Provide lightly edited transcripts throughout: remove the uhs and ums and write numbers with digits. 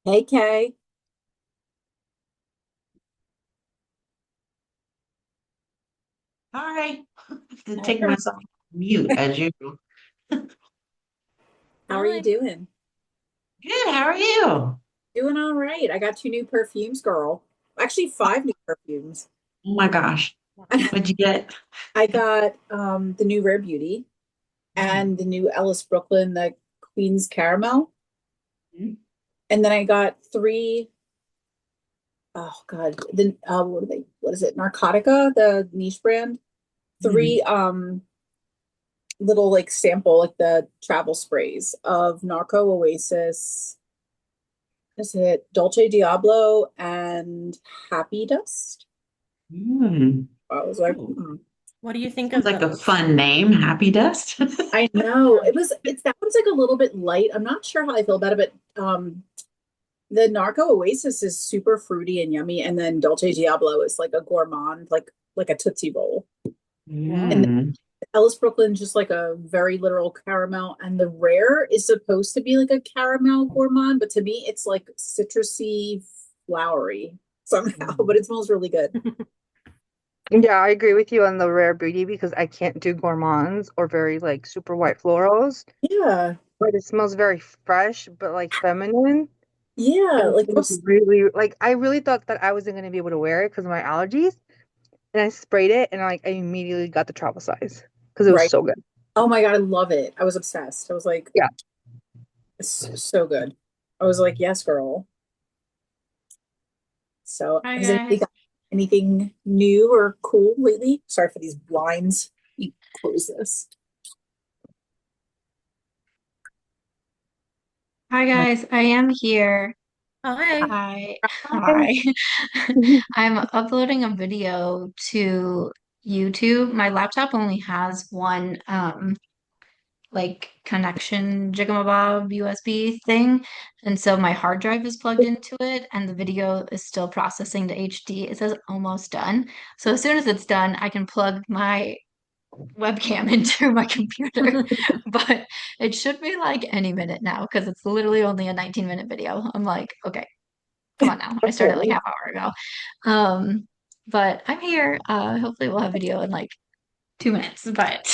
Hey Kay, Hi. I have to take Hi. myself off mute as usual. How are you Hi. doing? Good. How are you? Doing all right. I got two new perfumes, girl. Actually, five new perfumes. Oh my gosh. What'd you get? I got the new Rare Beauty Mhm. and the new Ellis Brooklyn, the Queen's Caramel. And then I got three, oh God, the what are they? What is it? Narcotica, the niche brand. Three Mhm. little like sample, like the travel sprays of Narco Oasis. Is it Dolce Diablo and Happy Dust? Mm. I was like, Ooh, What do you think sounds of like a those? fun name, Happy Dust. I know Yeah. it's that one's like a little bit light. I'm not sure how I feel about it, but the Narco Oasis is super fruity and yummy, and then Dolce Diablo is like a gourmand, like a Tootsie Roll. And then Mm. Ellis Brooklyn's just like a very literal caramel, and the Rare is supposed to be like a caramel gourmand, but to me it's like citrusy, flowery somehow, but it smells really good. Yeah, I agree with you on the rare beauty because I can't do gourmands or very like super white florals. Yeah, But it smells very fresh, but like feminine. yeah, And it like feels those, really like I really thought that I wasn't gonna be able to wear it because of my allergies. And I sprayed it and I immediately got the travel size because it was right. so good. Oh my God, I love it. I was obsessed. I was like, Yeah. it's so good. I was like, yes, girl. So, Hi has anybody guys. got anything new or cool lately? Sorry for these blinds. You close this. Hi guys, I am here. Hi. Hi. I'm uploading a video to YouTube. My laptop only has one like connection jigamabob USB thing. And so my hard drive is plugged into it and the video is still processing to HD. It says almost done. So as soon as it's done, I can plug my webcam into my computer, but it should be like any minute now because it's literally only a 19-minute video. I'm like, okay, come on now. I started like Okay. half hour ago. But I'm here. Hopefully we'll have video in like 2 minutes, but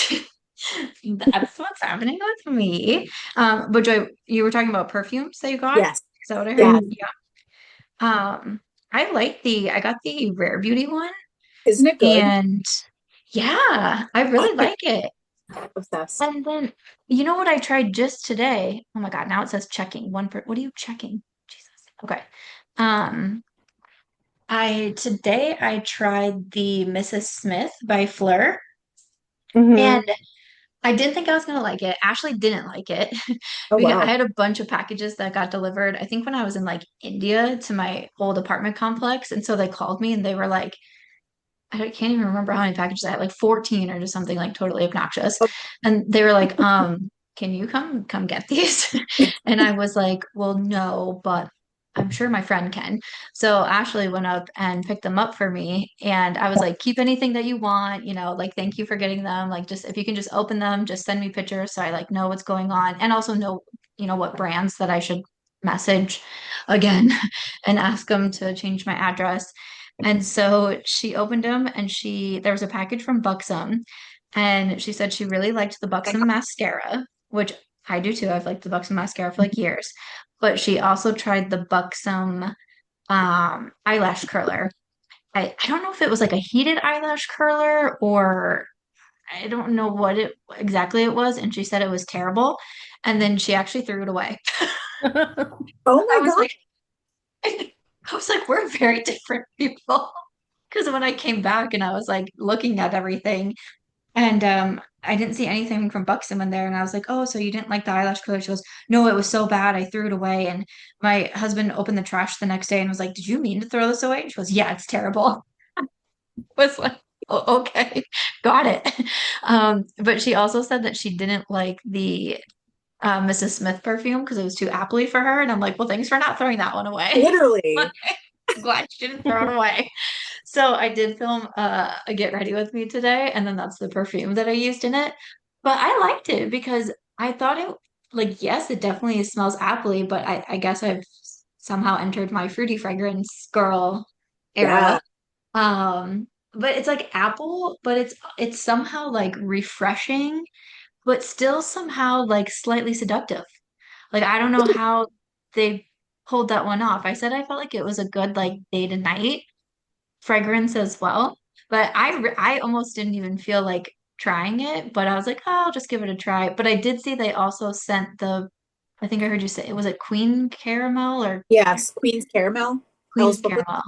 that's what's happening with me. But Joy, you were talking about perfumes that you got? Yes. Is that what I heard? Yeah. Mhm. Yeah. I got the Rare Beauty one, Isn't it good? and yeah, I really Okay. like it. Obsessed. And then, you know what I tried just today? Oh my God, now it says checking. What are you checking? Jesus. Okay. Um, I tried the Mrs. Smith by Fleur, and Hmm. I didn't think I was gonna like it. Ashley didn't like it Oh, because I wow. had a bunch of packages that got delivered, I think when I was in like India to my old apartment complex. And so they called me and they were like, can't even remember how many packages I had, like 14 or just something like totally obnoxious. And they were like, can you come get these? And I was like, well, no, but I'm sure my friend can. So Ashley went up and picked them up for me. And I was like, keep anything that you want, like thank you for getting them. Like just if you can just open them, just send me pictures so I like know what's going on and also know, what brands that I should message again and ask them to change my address. And so she opened them and there was a package from Buxom and she said she really liked the Buxom mascara, which I do too. I've liked the Buxom mascara for like years. But she also tried the Buxom eyelash curler. I don't know if it was like a heated eyelash curler or I don't know what it exactly it was. And she said it was terrible. And then she actually threw it away. Oh I my was God. like, I was like, we're very different people. Because when I came back and I was like looking at everything and I didn't see anything from Buxom in there and I was like, "Oh, so you didn't like the eyelash color?" She goes, "No, it was so bad. I threw it away." And my husband opened the trash the next day and was like, "Did you mean to throw this away?" And she goes, "Yeah, it's terrible." I was like, "Oh, okay. Got it." But she also said that she didn't like the Mrs. Smith perfume because it was too appley for her. And I'm like, "Well, thanks for not throwing that one away." Literally. I'm glad she didn't throw it away. So I did film a Get Ready With Me today, and then that's the perfume that I used in it. But I liked it because I thought it, like, yes, it definitely smells appley, but I guess I've somehow entered my fruity fragrance girl Yeah. era. But it's like apple, but it's somehow like refreshing, but still somehow like slightly seductive. Like I don't know how they pulled that one off. I said I felt like it was a good like day to night fragrance as well. But I almost didn't even feel like trying it, but I was like, oh, I'll just give it a try. But I did see they also sent I think I heard you say it was a Queen Caramel or Yes, Queen's Caramel. Queen's Ellesbury. Caramel.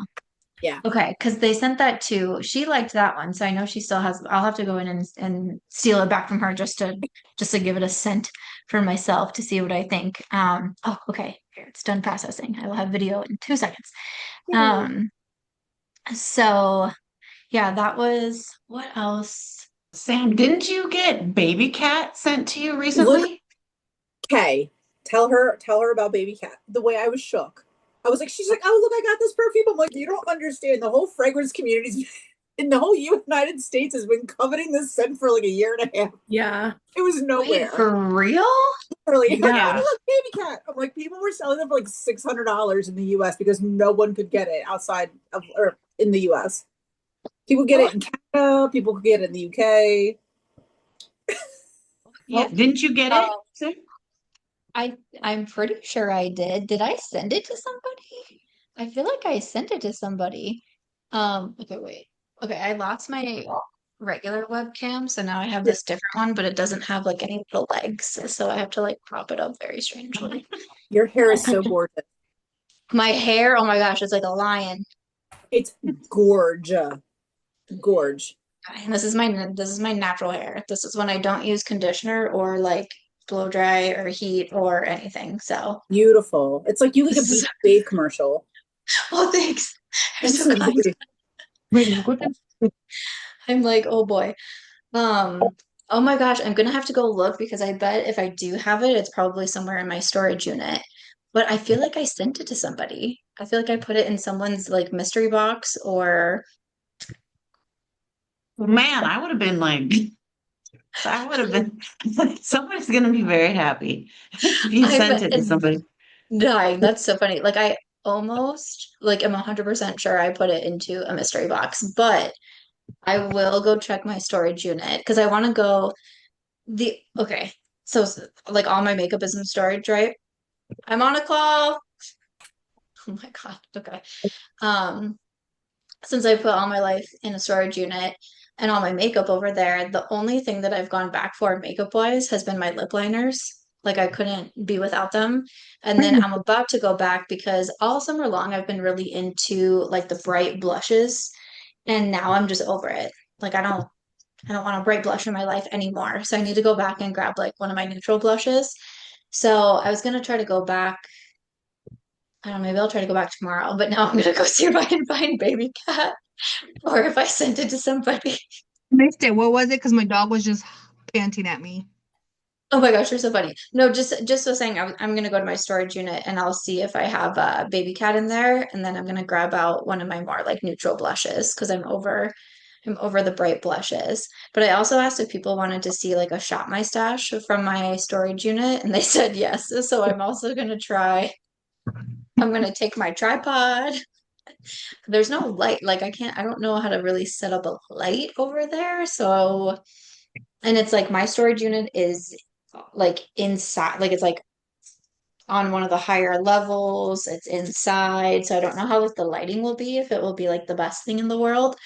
Yeah. Okay, because they sent that too. She liked that one, so I know she still has. I'll have to go in and steal it back from her just to give it a scent for myself to see what I think. Oh, okay, here it's done processing. I will have video in 2 seconds. Um, so yeah, that was what else? Sam, didn't you get baby cat sent to you Look, recently? Kay, tell her about Baby Cat. The way I was shook. I was like, she's like, oh, look, I got this perfume. I'm like, you don't understand. The whole fragrance community in the whole United States has been coveting this scent for like a year and a half. Yeah. It was Wait, nowhere. for real? Literally. Like, Yeah. oh, look, Baby Cat. I'm like, people were selling them for like $600 in the US because no one could get it outside of or in the US. People get it in Canada, people could get it in the UK. Yeah, didn't you get it? Oh, Sam? I'm pretty sure I did. Did I send it to somebody? I feel like I sent it to somebody. Okay, wait. Okay, I lost my regular webcam, so now I have this different one, but it doesn't have like any little legs, so I have to like prop it up very strangely. Your hair is so gorgeous. My hair, oh my gosh, it's like a lion. It's gorgeous. Gorge. And this is my natural hair. This is when I don't use conditioner or like blow dry or heat or anything. So, Beautiful. It's like you like a this Beach is, Wave commercial. oh, thanks. You're That's so so kind. beautiful. Wait, what the- I'm like, oh boy. Um, oh my gosh, I'm gonna have to go look because I bet if I do have it, it's probably somewhere in my storage unit. But I feel like I sent it to somebody. I feel like I put it in someone's like mystery box or Man, I would have been like, I would have been, somebody's going to be very happy if you I'm sent it to somebody. dying. That's so funny. Like I almost like am 100% sure I put it into a mystery box, but I will go check my storage unit because I want to go okay. So like all my makeup is in storage, right? I'm on a call. Oh my God. Okay. Um, since I put all my life in a storage unit and all my makeup over there, the only thing that I've gone back for makeup wise has been my lip liners. Like I couldn't be without them. And then I'm about to go back because all summer long I've been really into like the bright blushes and now I'm just over it. Like I don't want a bright blush in my life anymore. So I need to go back and grab like one of my neutral blushes. So I was gonna try to go back. I don't know, maybe I'll try to go back tomorrow, but now I'm gonna go see if I can find Baby Cat or if I sent it to somebody. Missed it. What was it? Because my dog was just panting at me. Oh my gosh, you're so funny. No, just so saying, I'm gonna go to my storage unit and I'll see if I have a Baby Cat in there, and then I'm gonna grab out one of my more like neutral blushes because I'm over the bright blushes. But I also asked if people wanted to see like a shot my stash from my storage unit, and they said yes. So I'm also gonna try. I'm gonna take my tripod. There's no light, like I don't know how to really set up a light over there. So, and it's like my storage unit is like inside, like it's like on one of the higher levels. It's inside, so I don't know how like the lighting will be, if it will be like the best thing in the world.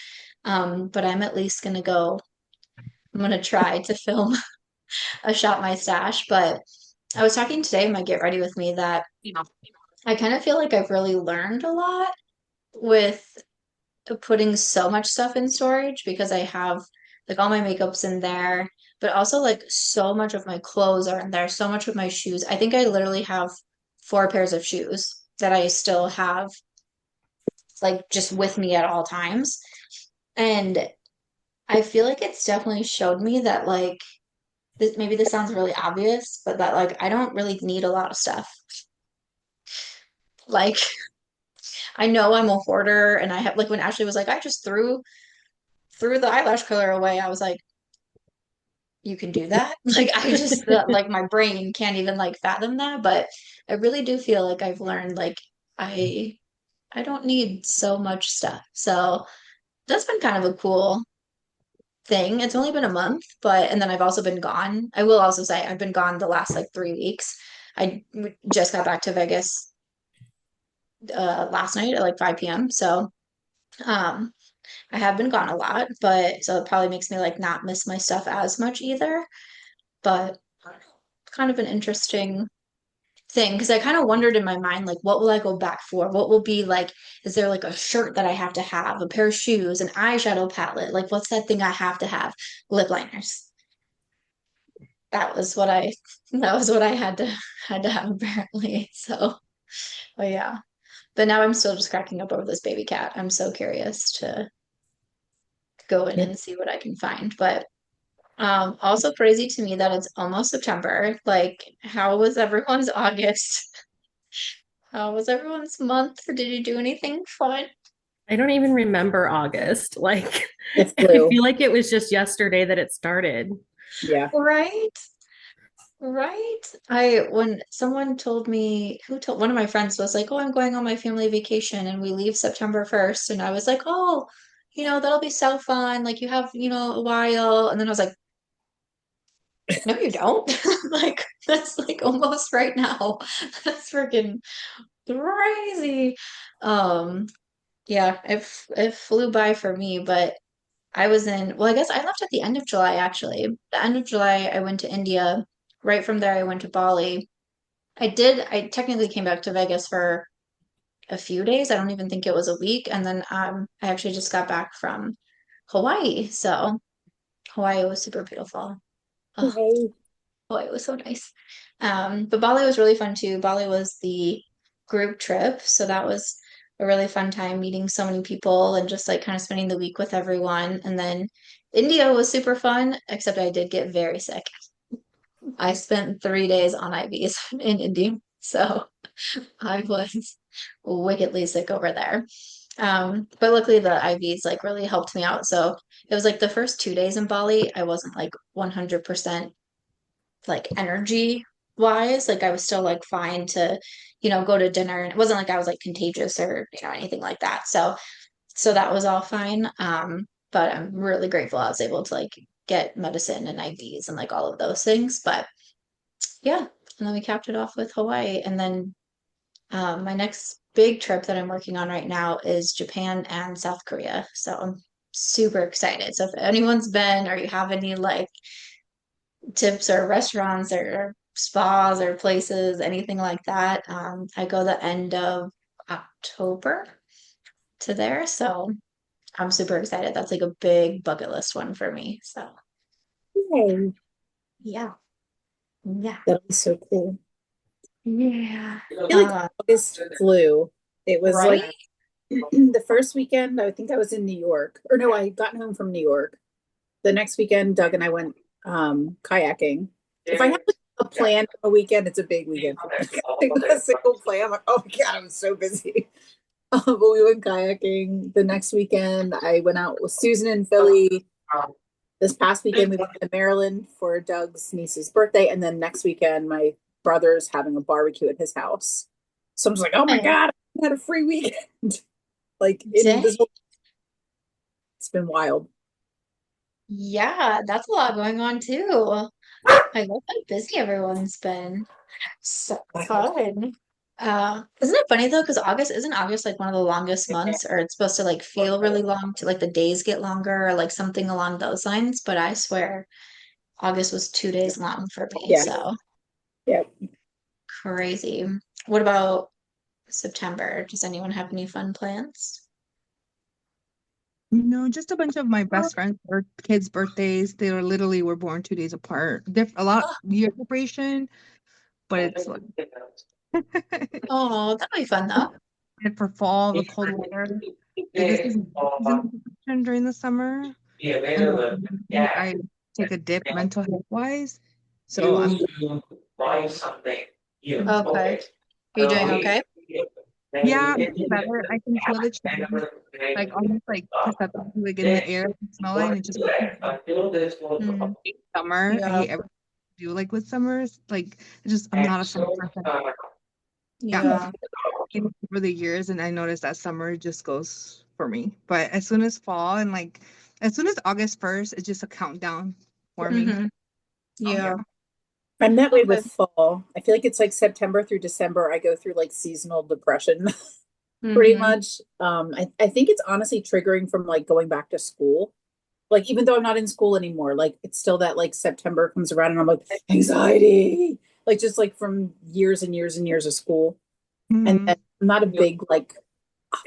But I'm at least gonna go. I'm gonna try to film a shot my stash. But I was talking today in my Get Ready With Me that I kind of feel like I've really learned a lot with putting so much stuff in storage because I have like all my makeup's in there, but also like so much of my clothes are in there, so much of my shoes. I think I literally have 4 pairs of shoes that I still have like just with me at all times. And I feel like it's definitely showed me that like maybe this sounds really obvious, but that like I don't really need a lot of stuff. Like I know I'm a hoarder and I have like when Ashley was like, I just threw the eyelash color away, I was like, you can do that? Like I just like my brain can't even like fathom that, but I really do feel like I've learned like I don't need so much stuff. So that's been kind of a cool thing. It's only been a month, but and then I've also been gone. I will also say I've been gone the last like 3 weeks. I just got back to Vegas last night at like 5 p.m. So um I have been gone a lot, but so it probably makes me like not miss my stuff as much either. But I don't know, kind of an interesting thing because I kind of wondered in my mind, like, what will I go back for? What will be like, is there like a shirt that I have to have, a pair of shoes, an eyeshadow palette? Like, what's that thing I have to have? Lip liners. That was what I that was what I had to have apparently. So, but yeah. But now I'm still just cracking up over this baby cat. I'm so curious to go in Yeah. and see what I can find. But also crazy to me that it's almost September. Like, how was everyone's August? How was everyone's month? Did you do anything fun? I don't even remember August. Like, It I flew. feel like it was just yesterday that it started. Yeah. Right? Right? When someone told me, who told one of my friends was like, "Oh, I'm going on my family vacation and we leave September 1st." And I was like, "Oh, that'll be so fun. Like you have, a while." And then I was like, "No, you don't." Like that's like almost right now. That's freaking crazy. Um, yeah, it flew by for me, but well, I guess I left at the end of July actually. The end of July, I went to India. Right from there, I went to Bali. I technically came back to Vegas for a few days. I don't even think it was a week. And then I actually just got back from Hawaii. So Hawaii was super beautiful. Oh, Okay. Hawaii was so nice. But Bali was really fun too. Bali was the group trip. So that was a really fun time meeting so many people and just like kind of spending the week with everyone. And then India was super fun, except I did get very sick. I spent 3 days on IVs in India. So I was wickedly sick over there. But luckily the IVs like really helped me out. So it was like the first 2 days in Bali, I wasn't like 100% like energy wise. Like I was still like fine to, go to dinner. And it wasn't like I was like contagious or, anything like that. So that was all fine. But I'm really grateful I was able to like get medicine and IVs and like all of those things. But yeah. And then we capped it off with Hawaii. And then my next big trip that I'm working on right now is Japan and South Korea. So I'm super excited. So if anyone's been or you have any like tips or restaurants or spas or places, anything like that, I go the end of October to there. So I'm super excited. That's like a big bucket list one for me. So Yay. yeah. Yeah. That'll be so cool. Yeah. I feel like August flew. It was Right? like the first weekend, I think I was in New York. Or no, I got home from New York. The next weekend, Doug and I went kayaking. If I have like, a plan for a weekend, it's a big weekend. A single plan. I'm like, oh my God, I was so busy. But we went kayaking. The next weekend, I went out with Susan in Philly. This past weekend, we went to Maryland for Doug's niece's birthday. And then next weekend, my brother's having a barbecue at his house. So I'm just like, oh my God, I had a free weekend. Like, Dang. it's been wild. Yeah, that's a lot going on too. I love how busy everyone's been. So fun. Isn't it funny though? Because isn't August like one of the longest months, or it's supposed to like feel really long to like the days get longer or like something along those lines. But I swear August was 2 days long for me. Yeah. So Yeah. crazy. What about September? Does anyone have any fun plans? No, just a bunch of my best friends' kids' birthdays. They were born 2 days apart. A lot year separation, but it's like Oh, that'll be fun though. and for fall, the cold weather. This is during the summer, and then I take a dip mental health wise. So I'm Okay. Are you doing okay? better. I can feel the change, like almost like perceptible, like in the air, I can smell it, and it just Hmm. summer. I Yeah. hate everything to do like with summers. Like I'm not a summer person. Yeah. over the years, and I noticed that summer just goes for me. But as soon as fall and like as soon as August 1st, it's just a countdown for me. Mhm. Yeah. I'm that way Okay. with fall. I feel like it's like September through December. I go through like seasonal depression pretty Mhm. much. I think it's honestly triggering from like going back to school. Like even though I'm not in school anymore, like it's still that like September comes around and I'm like anxiety. Like just like from years and years and years of school. And Mhm. then I'm not a big like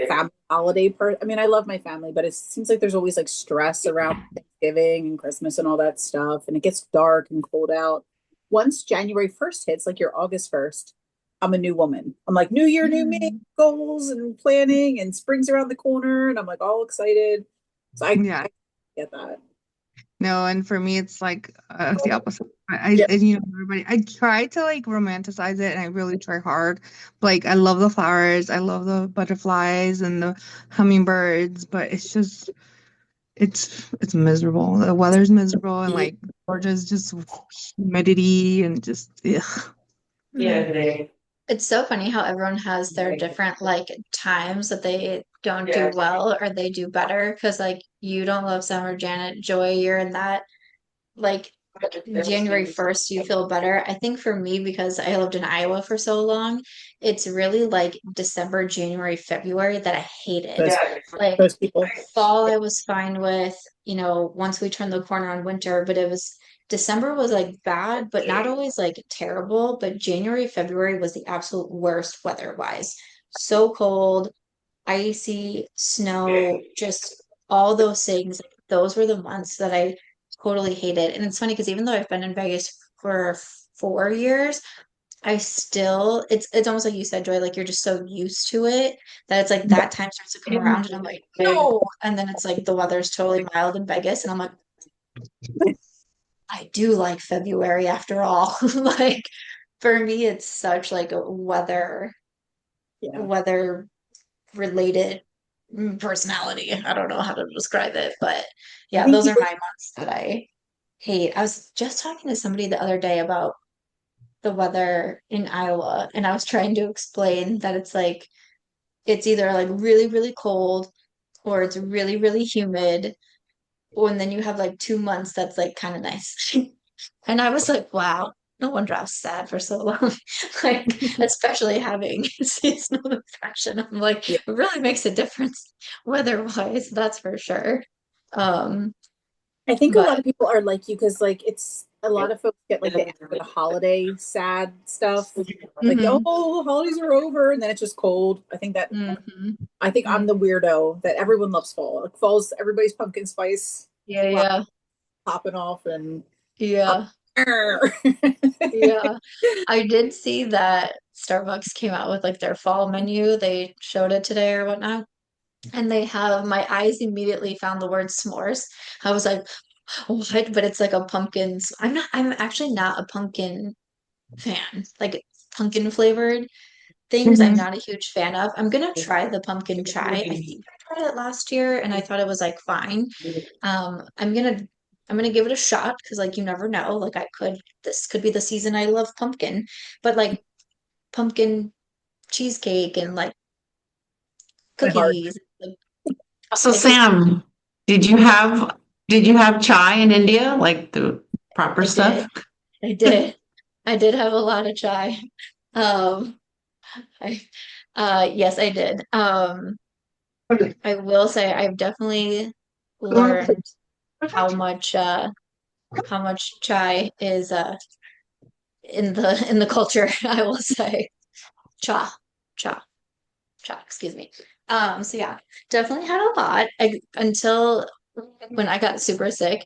family holiday I mean, I love my family, but it seems like there's always like stress around Thanksgiving and Christmas and all that stuff. And it gets dark and cold out. Once January 1st hits, like your August 1st, I'm a new woman. I'm like, new year, new me, Mhm. goals and planning, and spring's around the corner. And I'm like all excited. So Yeah. I get that. No, and for me, it's like the opposite. Yep. And, everybody, I try to like romanticize it, and I really try hard. Like, I love the flowers, I love the butterflies and the hummingbirds, but it's miserable. The weather's miserable, and like Georgia's just humidity and just ugh. It's so funny how everyone has their different like times that they don't do well or they do better. Because like you don't love summer, Janet, Joy, you're in that like January 1st, you feel better. I think for me, because I lived in Iowa for so long, it's really like December, January, February that I hated. Those, Like those people. fall, I was fine with, once we turned the corner on winter, but it was December was like bad, but not always like terrible. But January, February was the absolute worst weather-wise. So cold, icy, snow, just all those things. Those were the months that I totally hated. And it's funny because even though I've been in Vegas for 4 years, I still it's almost like you said, Joy, like you're just so used to it that it's like that time starts to come around and I'm like, no. And then it's like the weather's totally mild in Vegas and I'm like, I do like February after all. Like for me, it's such like a Yeah. weather related personality. I don't know how to describe it, but I yeah, think those are people, my months that I hate. I was just talking to somebody the other day about the weather in Iowa, and I was trying to explain that it's like it's either like really, really cold or it's really, really humid. And then you have like 2 months that's like kind of nice. And I was like, wow, no wonder I was sad for so long. Like, especially having seasonal depression. I'm like, yeah. it really makes a difference weather-wise, that's for sure. Um, I think a lot but of people are like you because like it's a lot of folks get like the end of the holiday sad stuff. Like, mhm, oh, holidays are over, and then it's just cold. mhm, I think I'm mhm. the weirdo that everyone loves fall. Like fall's everybody's pumpkin spice Yeah, rock yeah, popping off and yeah, yeah. I did see that Starbucks came out with like their fall menu. They showed it today or whatnot. And they have my eyes immediately found the word s'mores. I was like, what? But it's like a pumpkin. I'm actually not a pumpkin fan. Like pumpkin flavored things, I'm Mhm. not a huge fan of. I'm gonna try the pumpkin chai. I think I tried it last year and I thought it was like fine. I'm gonna give it a shot because like you never know. Like this could be the season I love pumpkin, but like pumpkin cheesecake and like my heart. cookies. Like, So I just Sam, did you have did you have chai in India, like the proper I stuff? did. I did. I did have a lot of chai. Um, I yes, I did. I will say I've definitely learned how much chai is in the culture, I will say. Cha, cha, cha, excuse me. So yeah, definitely had a lot until when I got super sick.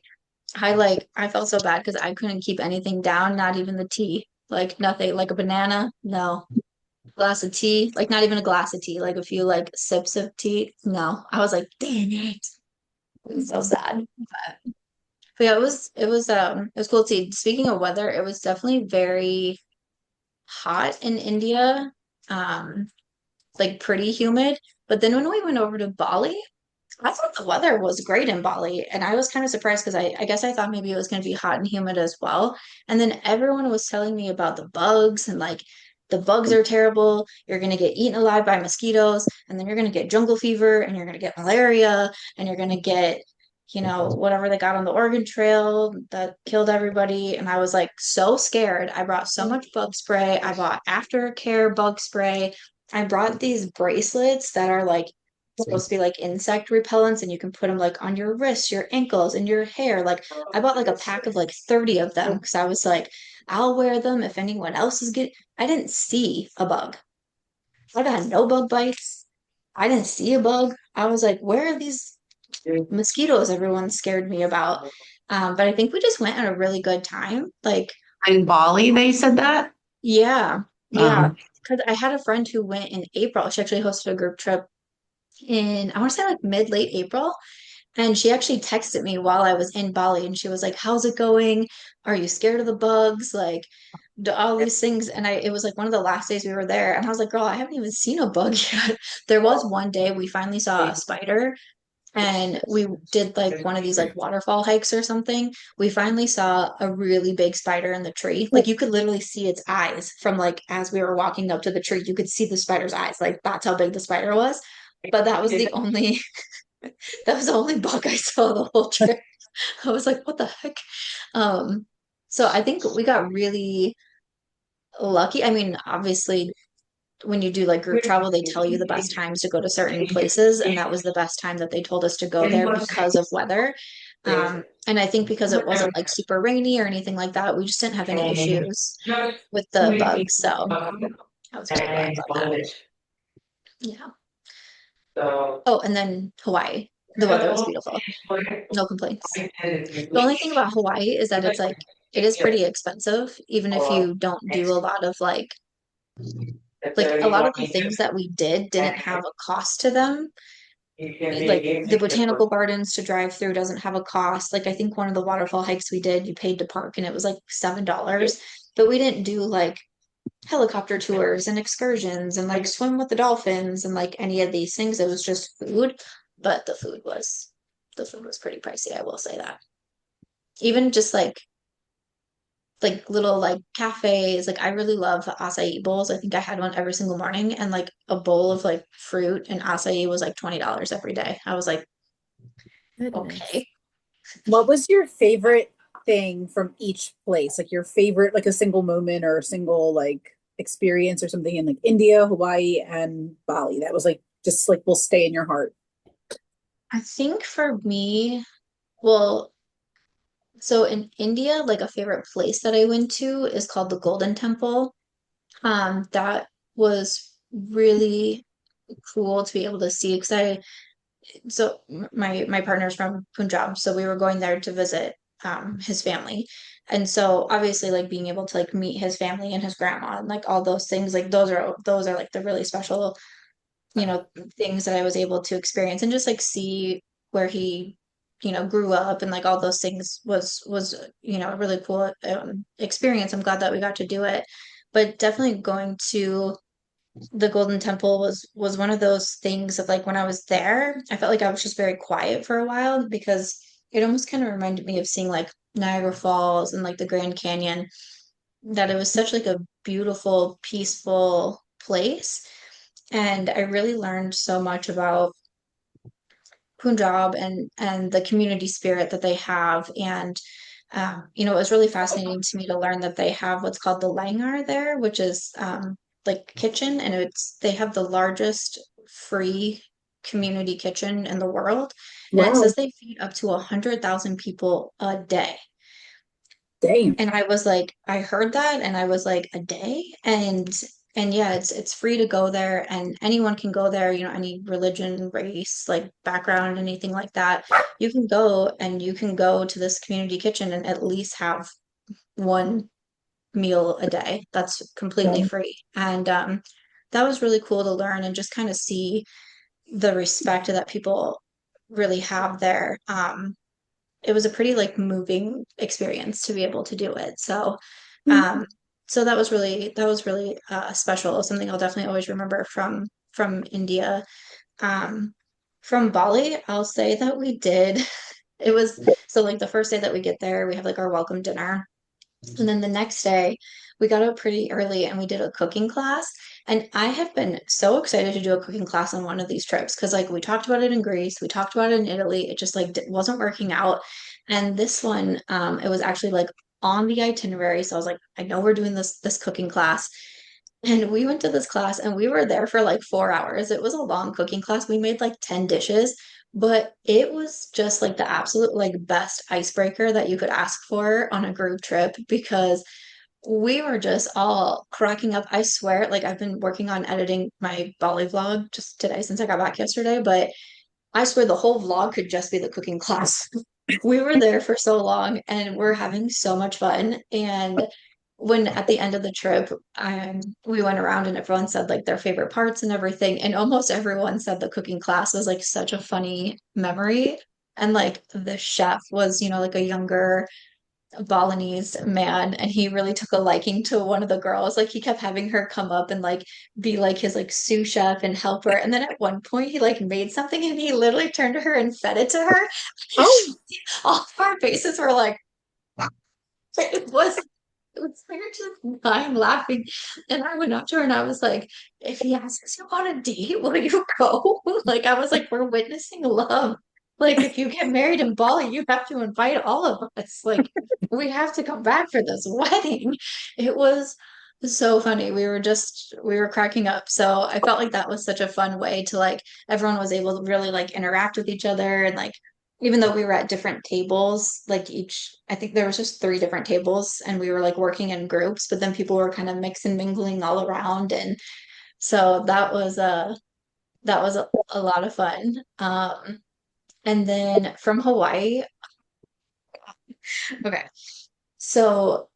I felt so bad because I couldn't keep anything down, not even the tea. Like nothing, like a banana, no. Glass of tea, like not even a glass of tea, like a few like sips of tea. No. I was like, dang it. It was so sad. But yeah, it was cool to see. Speaking of weather, it was definitely very hot in India. Um, like pretty humid. But then when we went over to Bali, I thought the weather was great in Bali, and I was kind of surprised because I guess I thought maybe it was going to be hot and humid as well. And then everyone was telling me about the bugs and like the bugs are terrible. You're going to get eaten alive by mosquitoes, and then you're going to get jungle fever, and you're going to get malaria, and you're going to get, whatever they got on the Oregon Trail that killed everybody. And I was like so scared. I brought so much bug spray. I bought aftercare bug spray. I brought these bracelets that are like supposed to be like insect repellents, and you can put them like on your wrists, your ankles, and your hair. Like I bought like a pack of like 30 of them because I was like, I'll wear them if anyone else is getting. I didn't see a bug. I got no bug bites. I didn't see a bug. I was like, where are these mosquitoes everyone scared me about? But I think we just went at a really good time. Like, In Bali, they said that. yeah, yeah. Um, Because I had a friend who went in April. She actually hosted a group trip in, I want to say like mid late April. And she actually texted me while I was in Bali and she was like, how's it going? Are you scared of the bugs? Like, all these things. And it was like one of the last days we were there. And I was like, girl, I haven't even seen a bug yet. There was one day we finally saw a spider and we did like one of these like waterfall hikes or something. We finally saw a really big spider in the tree. Like you could literally see its eyes from like as we were walking up to the tree, you could see the spider's eyes. Like that's how big the spider was. But that was the only that was the only bug I saw the whole trip. I was like, what the heck? Um, so I think we got really lucky. I mean, obviously, when you do like group travel, they tell you the best times to go to certain places, and that was the best time that they told us to go there because of weather. And I think because it wasn't like super rainy or anything like that, we just didn't have any issues with the bugs. So I was very glad about that. Yeah. Oh, and then Hawaii. The weather was beautiful. No complaints. The only thing about Hawaii is that it's like it is pretty expensive, even if you don't do a lot of like a lot of the things that we did didn't have a cost to them. Like the botanical gardens to drive through doesn't have a cost. Like I think one of the waterfall hikes we did, you paid to park and it was like $7. But we didn't do like helicopter tours and excursions and like swim with the dolphins and like any of these things. It was just food, but the food was pretty pricey, I will say that. Even just like little like cafes, like I really love acai bowls. I think I had one every single morning and like a bowl of like fruit and acai was like $20 every day. I was like, Goodness. okay. What was your favorite thing from each place? Like your favorite, like a single moment or a single like experience or something in like India, Hawaii, and Bali that was like just like will stay in your heart. I think for me, well, so in India, like a favorite place that I went to is called the Golden Temple. That was really cool to be able to see because my partner's from Punjab, so we were going there to visit his family. And so obviously like being able to like meet his family and his grandma and like all those things, like those are like the really special, things that I was able to experience and just like see where he, grew up and like all those things was a really cool experience. I'm glad that we got to do it. But definitely going to the Golden Temple was one of those things of like when I was there, I felt like I was just very quiet for a while because it almost kind of reminded me of seeing like Niagara Falls and like the Grand Canyon, that it was such like a beautiful, peaceful place. And I really learned so much about Punjab and the community spirit that they have. And it was really fascinating to me to learn that they have what's called the langar there, which is like kitchen, and they have the largest free community kitchen in the world. And it Wow. says they feed up to 100,000 people a day. Damn. And I heard that and I was like, a day? And yeah, it's free to go there and anyone can go there, any religion, race, like background, anything like that. You can go and you can go to this community kitchen and at least have one meal a day. That's completely Yeah. free. And that was really cool to learn and just kind of see the respect that people really have there. It was a pretty like moving experience to be able to do it. So um so that was really special. Something I'll definitely always remember from India. Um from Bali, I'll say that we did it was so like the first day that we get there, we have like our welcome dinner And then the next day, we got up pretty early and we did a cooking class. And I have been so excited to do a cooking class on one of these trips because, like, we talked about it in Greece, we talked about it in Italy. It just like wasn't working out. And this one, it was actually like on the itinerary. So I was like, I know we're doing this cooking class. And we went to this class and we were there for like 4 hours. It was a long cooking class. We made like 10 dishes, but it was just like the absolute like best icebreaker that you could ask for on a group trip because we were just all cracking up. I swear, like I've been working on editing my Bali vlog just today since I got back yesterday, but I swear the whole vlog could just be the cooking class. We were there for so long and we're having so much fun. And when at the end of the trip, we went around and everyone said like their favorite parts and everything. And almost everyone said the cooking class was like such a funny memory. And like the chef was, like a younger Balinese man, and he really took a liking to one of the girls. Like he kept having her come up and like be like his like sous chef and help her. And then at one point he like made something and he literally turned to her and fed it to her. Oh, All of our faces were like it was we were just dying laughing. And I went up to her and I was like, if he asks you on a date, will you go? Like I was like, we're witnessing love. Like if you get married in Bali, you have to invite all of us. Like we have to come back for this wedding. It was so funny. We were cracking up. So I felt like that was such a fun way to like everyone was able to really like interact with each other and like even though we were at different tables, like I think there was just three different tables and we were like working in groups, but then people were kind of mix and mingling all around. And so that was a lot of fun. And then from Hawaii, okay. So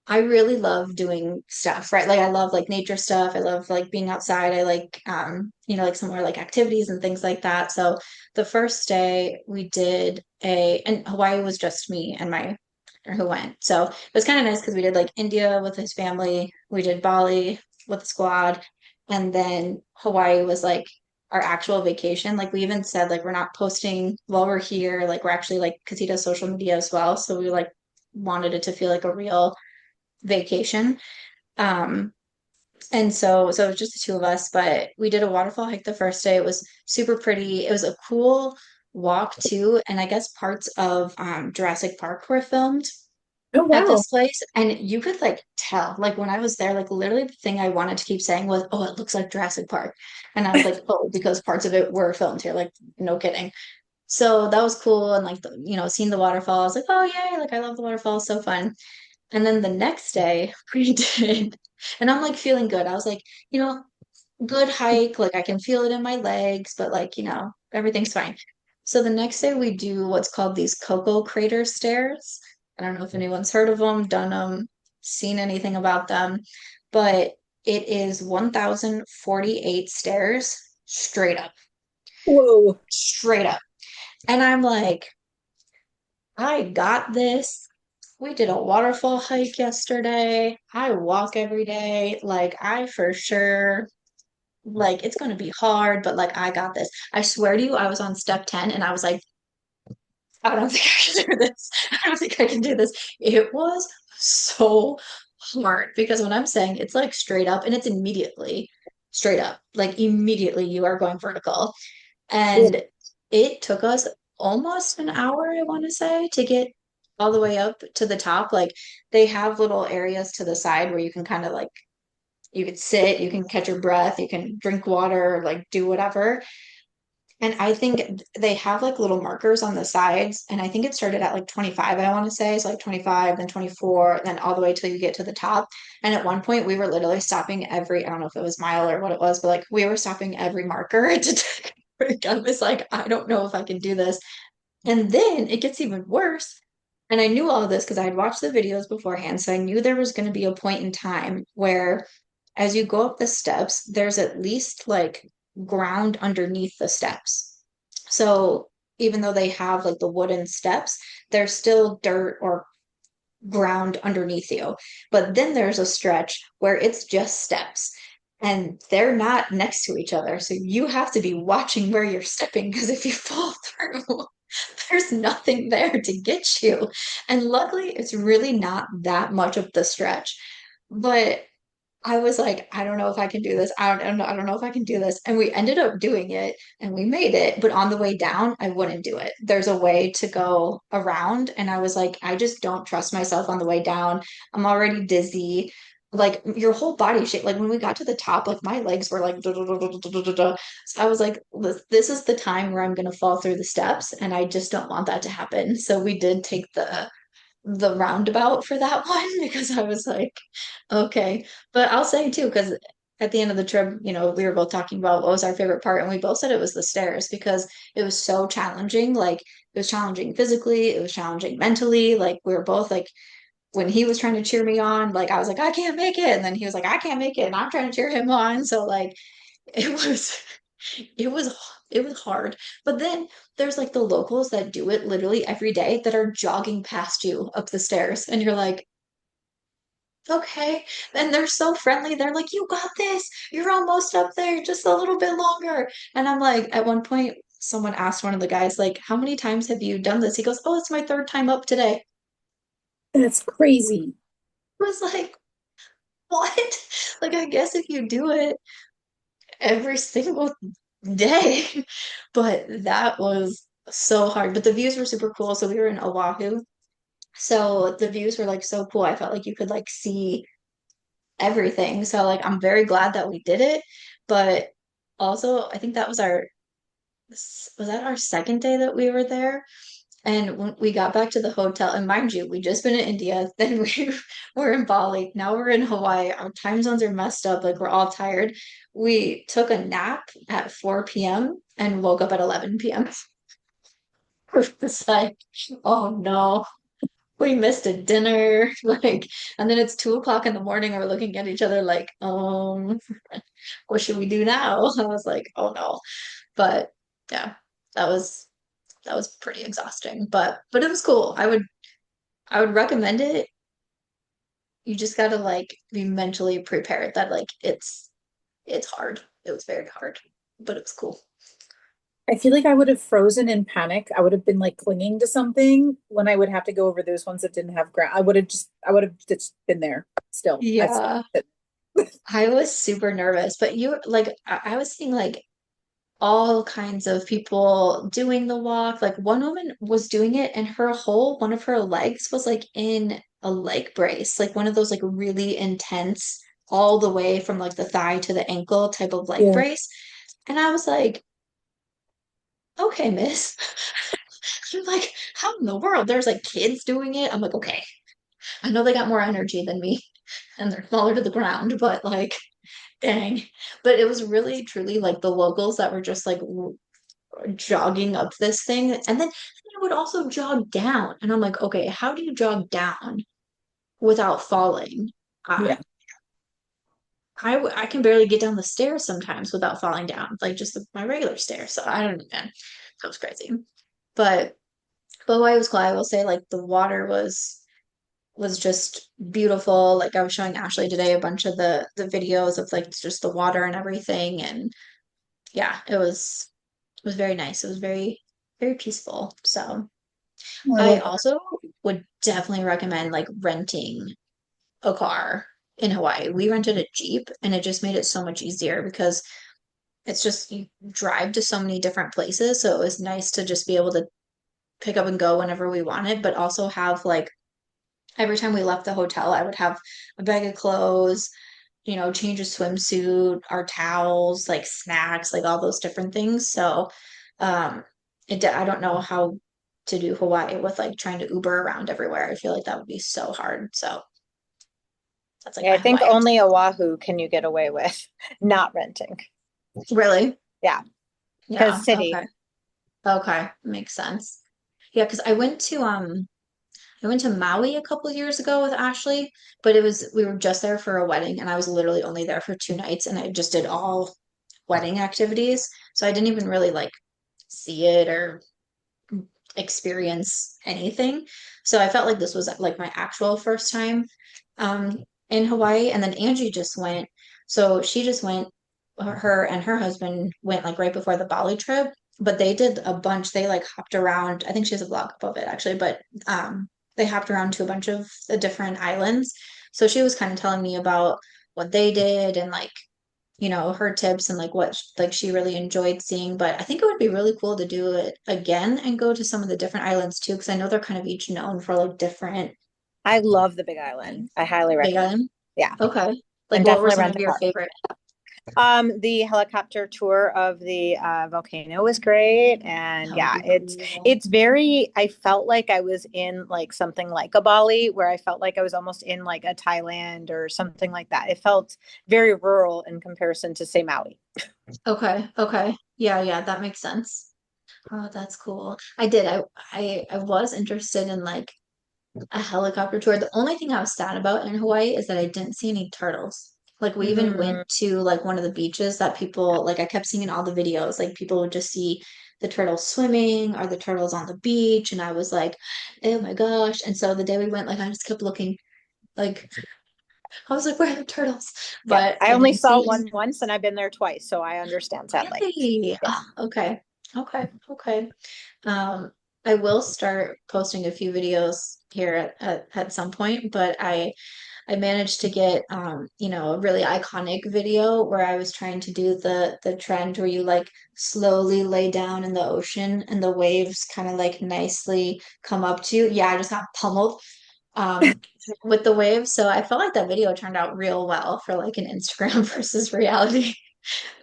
I really love doing stuff, right? Like I love like nature stuff. I love like being outside. I like like somewhere like activities and things like that. So the first day we did and Hawaii was just me and my partner who went. So it was kind of nice because we did like India with his family, we did Bali with the squad, and then Hawaii was like our actual vacation. Like we even said like we're not posting while we're here, like we're actually like because he does social media as well. So we like wanted it to feel like a real vacation. Um, and so it was just the two of us, but we did a waterfall hike the first day. It was super pretty. It was a cool walk too. And I guess parts of Jurassic Park were filmed oh at wow. this place. And you could like tell, like when I was there, like literally the thing I wanted to keep saying was, oh, it looks like Jurassic Park. And I was like, oh, because parts of it were filmed here, like no kidding. So that was cool. And like, seeing the waterfall, I was like, oh, yay, like I love the waterfall, so fun. And then the next day we did, and I'm like feeling good. I was like, good hike. Like I can feel it in my legs, but like, everything's fine. So the next day we do what's called these Coco Crater stairs. I don't know if anyone's heard of them, done them, seen anything about them, but it is 1,048 stairs straight up, Whoa. straight up. And I'm like, I got this. We did a waterfall hike yesterday. I walk every day. Like, I for sure, like, it's going to be hard, but like, I got this. I swear to you, I was on step 10 and I was like, I don't think I can do this. I don't think I can do this. It was so hard because when I'm saying it's like straight up and it's immediately straight up, like, immediately you are going vertical. Yeah. And it took us almost an hour, I want to say, to get all the way up to the top. Like they have little areas to the side where you can kind of like you can sit, you can catch your breath, you can drink water, like do whatever. And I think they have like little markers on the sides. And I think it started at like 25, I want to say. So like 25, then 24, then all the way till you get to the top. And at one point we were literally stopping I don't know if it was mile or what it was, but like we were stopping every marker to take a break. I was like, I don't know if I can do this. And then it gets even worse. And I knew all of this because I had watched the videos beforehand. So I knew there was going to be a point in time where as you go up the steps, there's at least like ground underneath the steps. So even though they have like the wooden steps, there's still dirt or ground underneath you. But then there's a stretch where it's just steps and they're not next to each other. So you have to be watching where you're stepping because if you fall through, there's nothing there to get you. And luckily, it's really not that much of the stretch. But I was like, I don't know if I can do this. I don't know if I can do this. And we ended up doing it and we made it. But on the way down, I wouldn't do it. There's a way to go around. And I was like, I just don't trust myself on the way down. I'm already dizzy. Like your whole body shape. Like when we got to the top, like my legs were like, duh, duh, duh, duh, duh, duh, duh, duh. So I was like, this is the time where I'm going to fall through the steps. And I just don't want that to happen. So we did take the roundabout for that one because I was like, okay. But I'll say too, because at the end of the trip, we were both talking about what was our favorite part, and we both said it was the stairs because it was so challenging. Like it was challenging physically, it was challenging mentally. Like we were both like, when he was trying to cheer me on, like I was like, I can't make it. And then he was like, I can't make it. And I'm trying to cheer him on. So like it was it was it was hard. But then there's like the locals that do it literally every day that are jogging past you up the stairs and you're like, okay. And they're so friendly. They're like, you got this. You're almost up there, just a little bit longer. And I'm like, at one point, someone asked one of the guys, like, how many times have you done this? He goes, oh, it's my third time up today. That's crazy. I was like, what? Like, I guess if you do it every single day. But that was so hard. But the views were super cool. So we were in Oahu. So the views were like so cool. I felt like you could like see everything. So like I'm very glad that we did it. But also I think that was that our second day that we were there? And when we got back to the hotel, and mind you, we just been in India, then we were in Bali, now we're in Hawaii. Our time zones are messed up, like we're all tired. We took a nap at 4 p.m. and woke up at 11 p.m. We're just like, oh no, we missed a dinner. Like, and then it's 2 o'clock in the morning, and we're looking at each other like, what should we do now? I was like, oh no. But yeah, that was that was pretty exhausting, but it was cool. I would recommend it. You just gotta like be mentally prepared that like it's hard. It was very hard, but it was cool. I feel like I would have frozen in panic. I would have been like clinging to something when I would have to go over those ones that didn't have ground. I would have just been there still. Yeah, I was super nervous, but you like I was seeing like all kinds of people doing the walk. Like one woman was doing it and one of her legs was like in a leg brace, like one of those like really intense all the way from like the thigh to the ankle type of leg Yeah. brace. And I was like, okay, miss. I'm like, how in the world? There's like kids doing it. I'm like, okay, I know they got more energy than me and they're smaller to the ground, but like, dang. But it was really truly like the locals that were just like jogging up this thing. And then I would also jog down. And I'm like, okay, how do you jog down without falling? Uh, Yeah. I can barely get down the stairs sometimes without falling down, like just my regular stairs. So I don't know, man. That was crazy. But while it was cool, I will say like the water was just beautiful. Like I was showing Ashley today a bunch of the videos of like just the water and everything. And yeah, it was very nice. It was very, very peaceful. So I I love also would definitely recommend like renting a car in Hawaii. We rented a Jeep and it just made it so much easier because it's just you drive to so many different places. So it was nice to just be able to pick up and go whenever we wanted, but also have like every time we left the hotel, I would have a bag of clothes, change a swimsuit, our towels, like snacks, like all those different things. So, um, I don't know how to do Hawaii with like trying to Uber around everywhere. I feel like that would be so hard. So that's like Yeah, my I think Hawaii. only Oahu can you get away with not renting. Really? Yeah, Yeah. because city. Okay. Okay. Makes sense. Yeah, because I went to Maui a couple years ago with Ashley, but we were just there for a wedding and I was literally only there for 2 nights and I just did all wedding activities. So I didn't even really like see it or experience anything. So I felt like this was like my actual first time in Hawaii. And then Angie just went. So she just went, her and her husband went like right before the Bali trip. but they did a bunch. They like hopped around. I think she has a blog above it actually, but they hopped around to a bunch of the different islands. So she was kind of telling me about what they did and like, her tips and like what like she really enjoyed seeing. But I think it would be really cool to do it again and go to some of the different islands too, because I know they're kind of each known for like different I love the Big Island. I highly big recommend. island. Yeah. Okay. And Like what were definitely some rent of a your car. favorite? The helicopter tour of the volcano was great, and That would yeah, be cool. it's very. I felt like I was in like something like a Bali, where I felt like I was almost in like a Thailand or something like that. It felt very rural in comparison to say Maui. Okay. Okay. Yeah, yeah, that makes sense. Oh, that's cool. I did. I was interested in like a helicopter tour. The only thing I was sad about in Hawaii is that I didn't see any turtles. Like we even went Mm. to like one of the beaches that people like I kept seeing in all the videos, like people would just see the turtles swimming or the turtles on the beach and I was like, "Oh my gosh." And so the day we went, like I just kept looking like I was like, "Where are the turtles?" Yeah, But I I only didn't saw see one once, and I've been there twice, so I understand sadly. really. Yeah. Ah, okay. Okay. Okay. Um, I will start posting a few videos here at some point, but I managed to get a really iconic video where I was trying to do the trend where you like slowly lay down in the ocean and the waves kind of like nicely come up to you. Yeah, I just got pummeled with the waves. So I felt like that video turned out real well for like an Instagram versus reality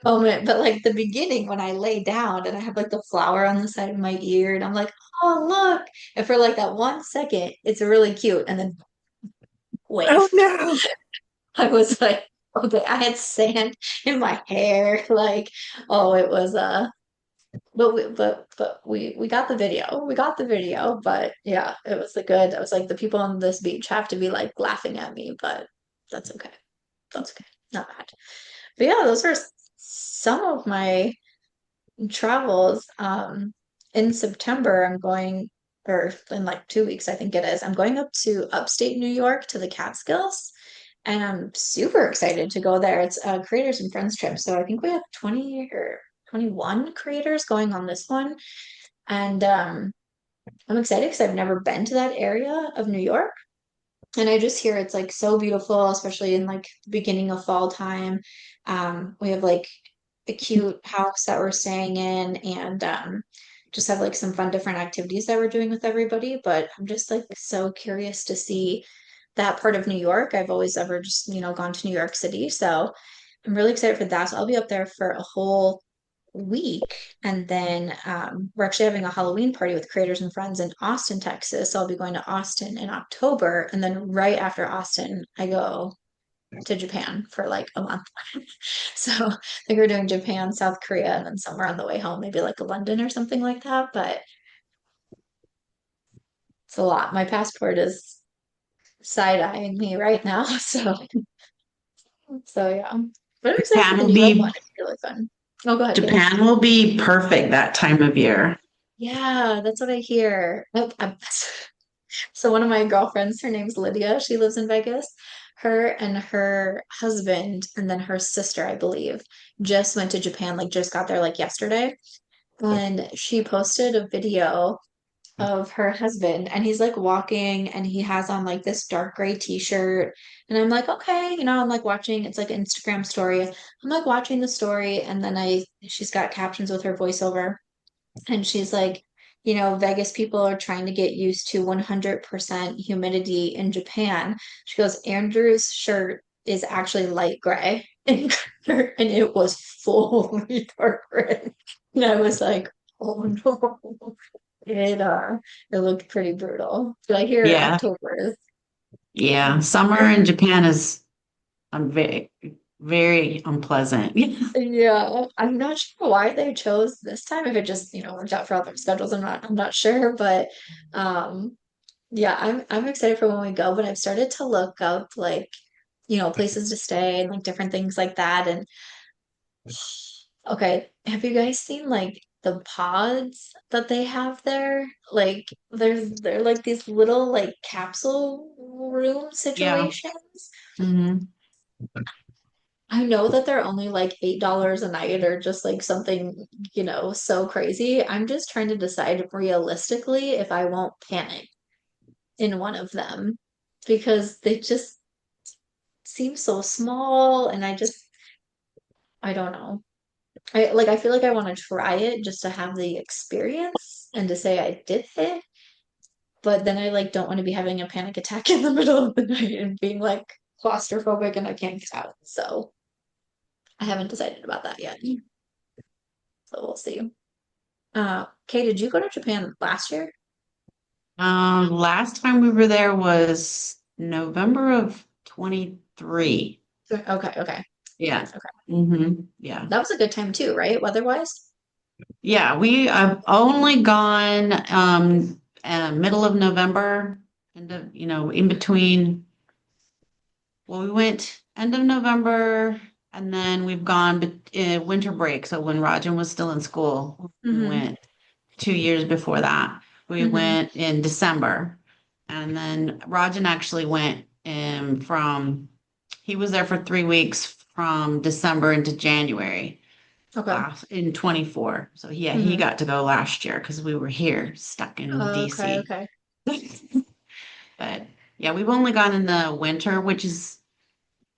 moment. But like the beginning when I lay down and I have like the flower on the side of my ear and I'm like, oh look. And for like that 1 second, it's really cute. And then Oh wave. no. I was like, okay, I had sand in my hair. Like, oh, it was but we got the video. We got the video, but yeah, it was a good. I was like, the people on this beach have to be like laughing at me, but that's okay. That's okay. Not bad. But yeah, those are some of my travels. In September, I'm going, or in like 2 weeks, I think it is. I'm going up to upstate New York to the Catskills, and I'm super excited to go there. It's a creators and friends trip, so I think we have 20 or 21 creators going on this one, and I'm excited because I've never been to that area of New York. And I just hear it's like so beautiful, especially in like the beginning of fall time. We have like a cute house that we're staying in and just have like some fun different activities that we're doing with everybody. But I'm just like so curious to see that part of New York. I've always ever just, gone to New York City. So I'm really excited for that. So I'll be up there for a whole week. And then we're actually having a Halloween party with creators and friends in Austin, Texas. So I'll be going to Austin in October. And then right after Austin, I go to Japan for like a month. So I think we're doing Japan, South Korea, and then somewhere on the way home, maybe like London or something like that. But it's a lot. My passport is side-eyeing me right now. So yeah. But I'm excited for Japan the will New York one. be It's really fun. Oh, go ahead, Kayla. Japan will be perfect that time of year. Yeah, that's what I hear. So one of my girlfriends, her name's Lydia. She lives in Vegas. Her and her husband, and then her sister, I believe, just went to Japan, like just got there like yesterday. And she posted a video of her husband, and he's like walking, and he has on like this dark gray t-shirt. And I'm like, okay, I'm like watching, it's like an Instagram story. I'm like watching the story, and then she's got captions with her voiceover. And she's like, Vegas people are trying to get used to 100% humidity in Japan. She goes, Andrew's shirt is actually light gray and it was fully dark gray. And I was like, oh no. It looked pretty brutal. But I hear Yeah, October is yeah. Summer in Japan is very, very unpleasant. yeah, I'm not sure why they chose this time. If it just, worked out for all their schedules, I'm not sure. But yeah, I'm excited for when we go. But I've started to look up like, places to stay and like different things like that. And okay, have you guys seen like the pods that they have there? Like they're like these little like capsule room Yeah. situations. Hmm. I know that they're only like $8 a night or just like something, so crazy. I'm just trying to decide realistically if I won't panic in one of them because they just seem so small and I don't know. I feel like I want to try it just to have the experience and to say I did it, but then I like don't want to be having a panic attack in the middle of the night and being like claustrophobic and I can't get out. So I haven't decided about that yet. So we'll see. Kay, did you go to Japan last year? Last time we were there was November of 23. Okay, okay. Yeah. Okay. Yeah. That was a good time too, right? Weather-wise? Yeah, we have only gone middle of November, in between. Well, we went end of November, and then we've gone winter break. So when Rajan was still in school, we Mhm. went 2 years before that. We Mhm. went in December, and then Rajan actually went he was there for 3 weeks from December into January Okay. in 24. So yeah, he Mhm. got to go last year because we were here stuck in Okay, DC. okay. But yeah, we've only gone in the winter, which is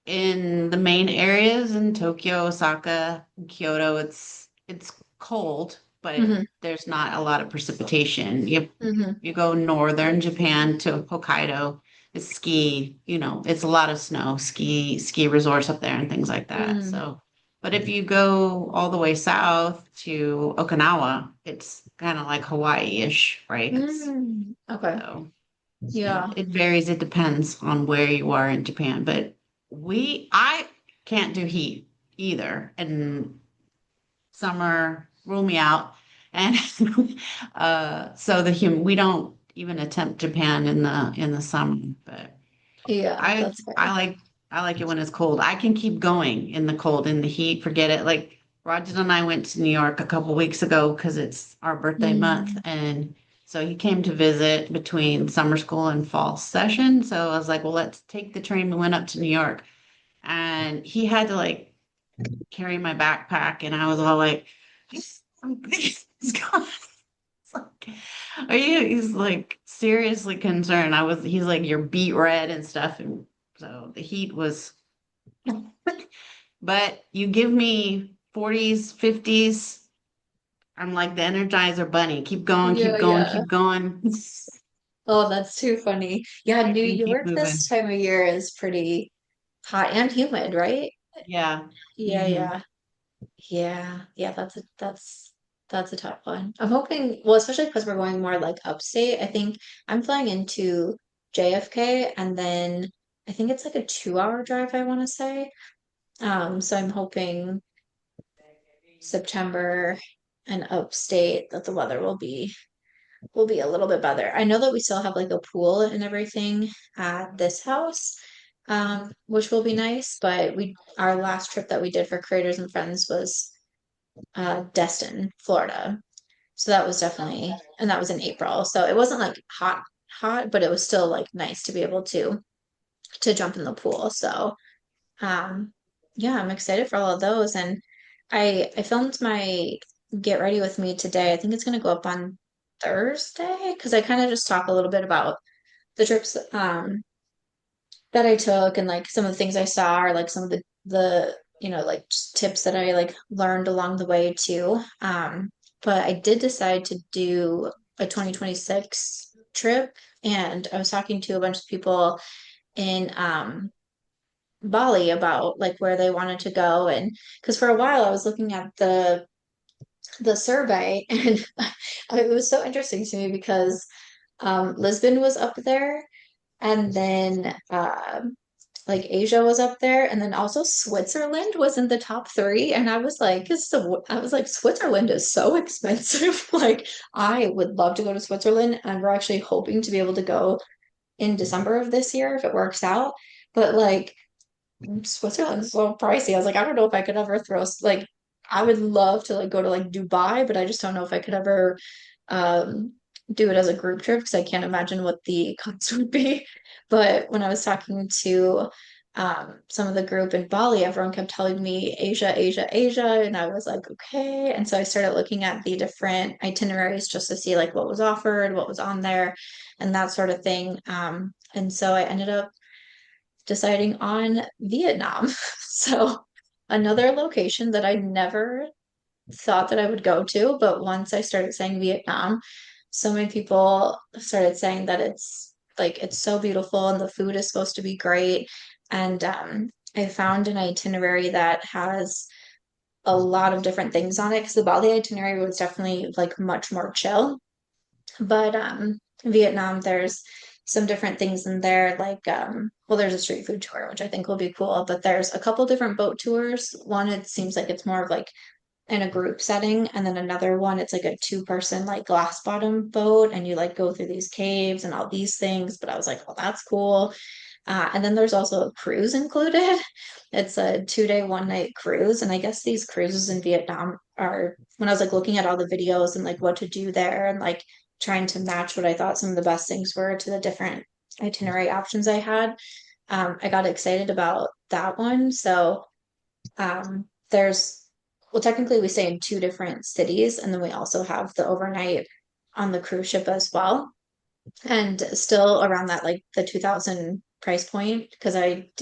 in the main areas in Tokyo, Osaka, and Kyoto. It's cold, but Mhm. there's not a lot of precipitation. Mhm. You go northern Japan to Hokkaido, it's a lot of snow, ski resorts up there and things like that. Mm. So, but if you go all the way south to Okinawa, it's kind of like Hawaii-ish, right? Okay. So Yeah. it varies. It depends on where you are in Japan, but I can't do heat either. And summer rule me out. And so we don't even attempt Japan in the summer, but Yeah, I that's fair. I like it when it's cold. I can keep going in the cold, in the heat, forget it. Like Roger and I went to New York a couple weeks ago because it's our birthday month, and so he came to visit between summer school and fall session. So I was like, well, let's take the train. We went up to New York, and he had to like carry my backpack, and I was all like, it's gone. It's like, are you? He's like seriously concerned. He's like, you're beet red and stuff. And so the heat was, but you give me 40s, 50s. I'm like the Energizer Bunny. Keep going, keep Yeah, going, yeah. keep going. Oh, that's too funny. Yeah, I New can keep York moving. this time of year is pretty hot and humid, right? Yeah. Yeah, Hmm. yeah. Yeah, that's a tough one. I'm hoping, well, especially because we're going more like upstate. I think I'm flying into JFK and then I think it's like a 2 hour drive, I want to say. So I'm hoping September and upstate that the weather will be a little bit better. I know that we still have like a pool and everything at this house, which will be nice, but our last trip that we did for Creators and Friends was Destin, Florida. So that was definitely, and that was in April. So it wasn't like hot, but it was still like nice to be able to jump in the pool. So um yeah, I'm excited for all of those. And I filmed my Get Ready With Me today. I think it's gonna go up on Thursday because I kind of just talk a little bit about the trips that I took and like some of the things I saw or like some of the like just tips that I like learned along the way too. But I did decide to do a 2026 trip and I was talking to a bunch of people in Bali about like where they wanted to go and because for a while I was looking at the survey and it was so interesting to me because Lisbon was up there and then like Asia was up there, and then also Switzerland was in the top three. And I was like, I was like, Switzerland is so expensive. Like, I would love to go to Switzerland, and we're actually hoping to be able to go in December of this year if it works out. But like, Switzerland's so pricey. I was like, I don't know if I could ever like, I would love to like go to like Dubai, but I just don't know if I could ever um do it as a group trip because I can't imagine what the cost would be. But when I was talking to some of the group in Bali, everyone kept telling me Asia, Asia, Asia, and I was like, okay. And so I started looking at the different itineraries just to see like what was offered, what was on there, and that sort of thing. And so I ended up deciding on Vietnam. So another location that I never thought that I would go to, but once I started saying Vietnam, so many people started saying that it's so beautiful and the food is supposed to be great. And I found an itinerary that has a lot of different things on it because the Bali itinerary was definitely like much more chill. But Vietnam, there's some different things in there, like well, there's a street food tour, which I think will be cool, but there's a couple different boat tours. One, it seems like it's more of like in a group setting, and then another one, it's like a two-person like glass bottom boat, and you like go through these caves and all these things. But I was like, well, that's cool. And then there's also a cruise included. It's a 2 day, 1 night cruise. And I guess these cruises in Vietnam are, when I was like looking at all the videos and like what to do there and like trying to match what I thought some of the best things were to the different itinerary options I had, I got excited about that one. So there's, well, technically we stay in two different cities, and then we also have the overnight on the cruise ship as well. And still around that like the 2000 price point because I just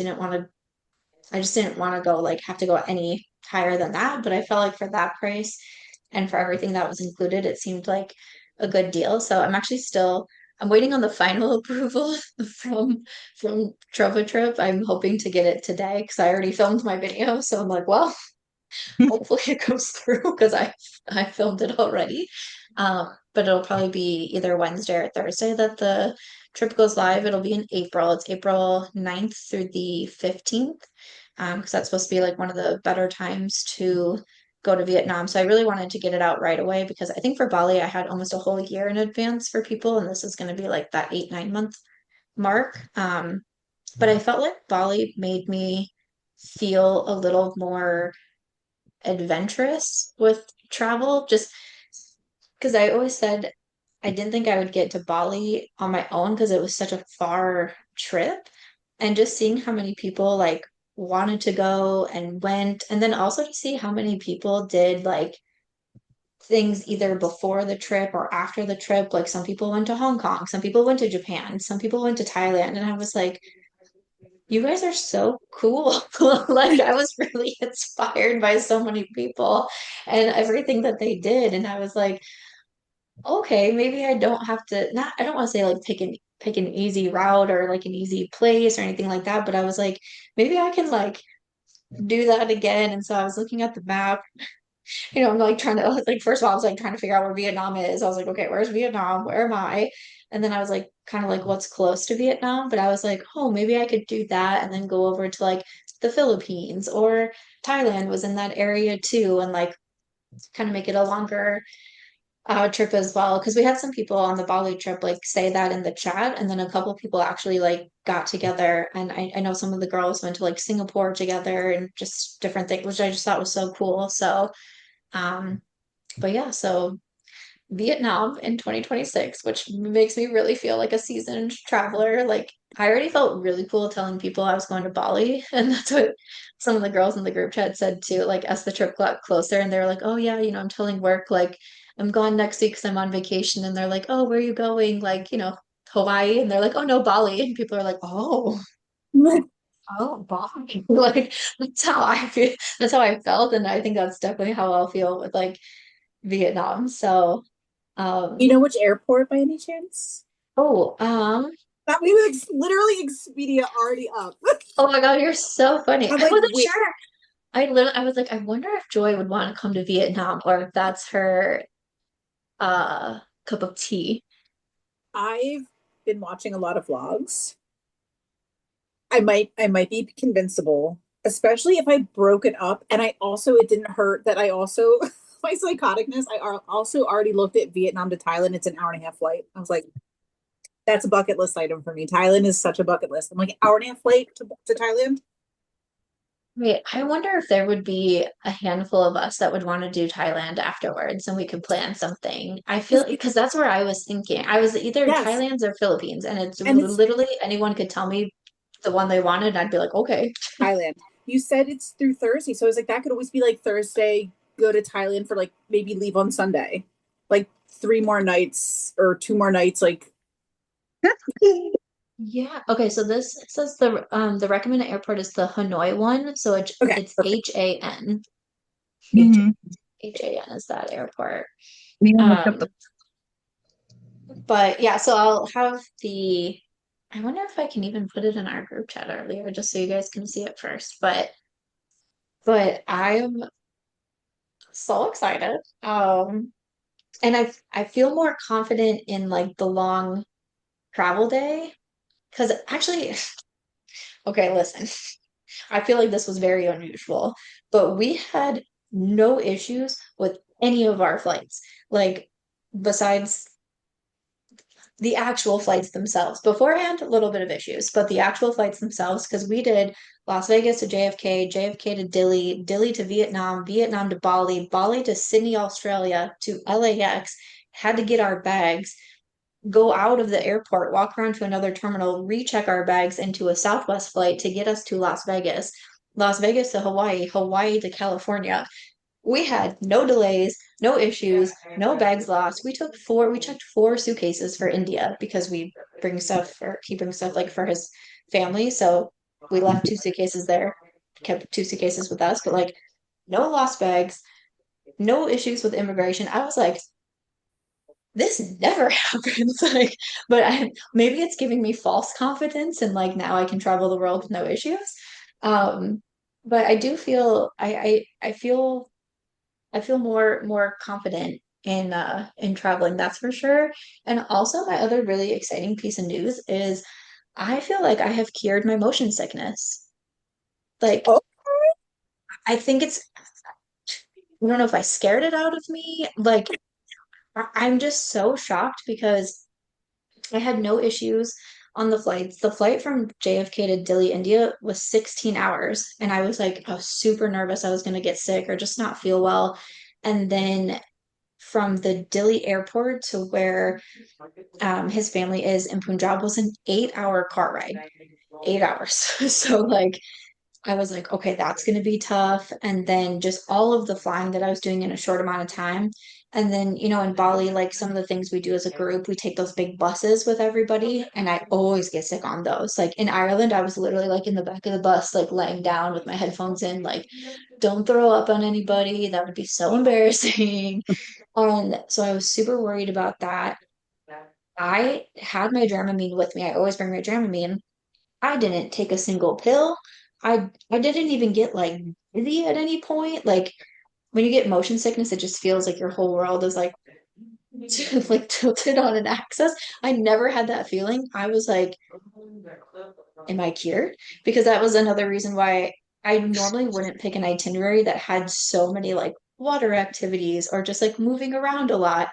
didn't want to go like have to go any higher than that. But I felt like for that price and for everything that was included, it seemed like a good deal. So I'm waiting on the final approval from Trova Trip. I'm hoping to get it today because I already filmed my video. So I'm like, well, hopefully it goes through because I filmed it already. But it'll probably be either Wednesday or Thursday that the trip goes live. It'll be in April. It's April 9th through the 15th. Because that's supposed to be like one of the better times to go to Vietnam. So I really wanted to get it out right away because I think for Bali I had almost a whole year in advance for people, and this is going to be like that 8, 9 month mark. But I felt like Bali made me feel a little more adventurous with travel, just because I always said I didn't think I would get to Bali on my own because it was such a far trip. And just seeing how many people like wanted to go and went, and then also to see how many people did like things either before the trip or after the trip. Like some people went to Hong Kong, some people went to Japan, some people went to Thailand, and I was like, you guys are so cool. Like I was really inspired by so many people and everything that they did. And I was like, okay, maybe I don't have to not I don't want to say like pick an easy route or like an easy place or anything like that, but I was like, maybe I can like do that again. And so I was looking at the map, I'm like trying to like first of all, I was like trying to figure out where Vietnam is. I was like, okay, where's Vietnam? Where am I? And then I was like kind of like what's close to Vietnam, but I was like, oh, maybe I could do that and then go over to like the Philippines or Thailand was in that area too, and like kind of make it a longer trip as well. Because we had some people on the Bali trip like say that in the chat, and then a couple people actually like got together. And I know some of the girls went to like Singapore together and just different things, which I just thought was so cool. So, um, but yeah, so Vietnam in 2026, which makes me really feel like a seasoned traveler. Like I already felt really cool telling people I was going to Bali, and that's what some of the girls in the group chat said too. Like as the trip got closer, and they were like, "Oh yeah, I'm telling work like I'm gone next week because I'm on vacation," and they're like, "Oh, where are you going?" Like Hawaii, and they're like, "Oh no, Bali," and people are like, "Oh." Oh, Bali. Like that's how I feel. That's how I felt, and I think that's definitely how I'll feel with like Vietnam. So, You um, know which airport by any chance? oh, That we were literally Expedia already up. oh my God, you're so funny. I'm I like, wasn't wait, sure. I was like, I wonder if Joy would want to come to Vietnam or if that's her cup of tea. I've been watching a lot of vlogs. I might be convincible, especially if I broke it up. And I also, it didn't hurt that I also, my psychoticness, also already looked at Vietnam to Thailand. It's an hour-and-a-half flight. I was like, that's a bucket list item for me. Thailand is such a bucket list. I'm like, hour-and-a-half flight to Thailand. Wait, I wonder if there would be a handful of us that would want to do Thailand afterwards and we could plan something. I feel because that's where I was thinking. I was either Yes. Thailand's or Philippines, and it's And it's literally anyone could tell me the one they wanted, I'd be like, okay. Thailand. You said it's through Thursday, so I was like, that could always be like Thursday, go to Thailand for like maybe leave on Sunday, like 3 more nights or 2 more nights. Like, Yeah. Okay. So this says the recommended airport is the Hanoi one. So okay, it's perfect. HAN. Mhm. HAN is that airport. We even looked up Um, but yeah, so I wonder if I can even put it in our group chat earlier just so you guys can see it first. But I'm so excited. And I feel more confident in like the long travel day because actually, okay, listen. I feel like this was very unusual, but we had no issues with any of our flights. Like, besides the actual flights themselves. Beforehand, a little bit of issues, but the actual flights themselves, because we did Las Vegas to JFK, JFK to Dili, Dili to Vietnam, Vietnam to Bali, Bali to Sydney, Australia, to LAX, had to get our bags, go out of the airport, walk around to another terminal, recheck our bags into a Southwest flight to get us to Las Vegas, Las Vegas to Hawaii, Hawaii to California. We had no delays, no issues, no bags lost. We checked 4 suitcases for India because he brings stuff like for his family. So we left 2 suitcases there, kept 2 suitcases with us, but like no lost bags, no issues with immigration. I was like, this never happens. Like, maybe it's giving me false confidence and like now I can travel the world with no issues. Um, but I do feel I feel more confident in traveling, that's for sure. And also my other really exciting piece of news is I feel like I have cured my motion sickness. Like Oh, I think I don't know if I scared it out of me. Like I'm just so shocked because I had no issues on the flights. The flight from JFK to Delhi, India was 16 hours. And I was super nervous I was going to get sick or just not feel well. And then from the Delhi airport to where his family is in Punjab was an 8 hour car ride. 8 hours. So like I was like, okay, that's going to be tough. And then just all of the flying that I was doing in a short amount of time. And then, in Bali, like some of the things we do as a group, we take those big buses with everybody. And I always get sick on those. Like in Ireland, I was literally like in the back of the bus, like laying down with my headphones in, like, don't throw up on anybody. That would be so embarrassing. So I was super worried about that. I had my Dramamine with me. I always bring my Dramamine. I didn't take a single pill. I didn't even get like dizzy at any point. Like when you get motion sickness, it just feels like your whole world is like like tilted on an axis. I never had that feeling. I was like, am I cured? Because that was another reason why I normally wouldn't pick an itinerary that had so many like water activities or just like moving around a lot.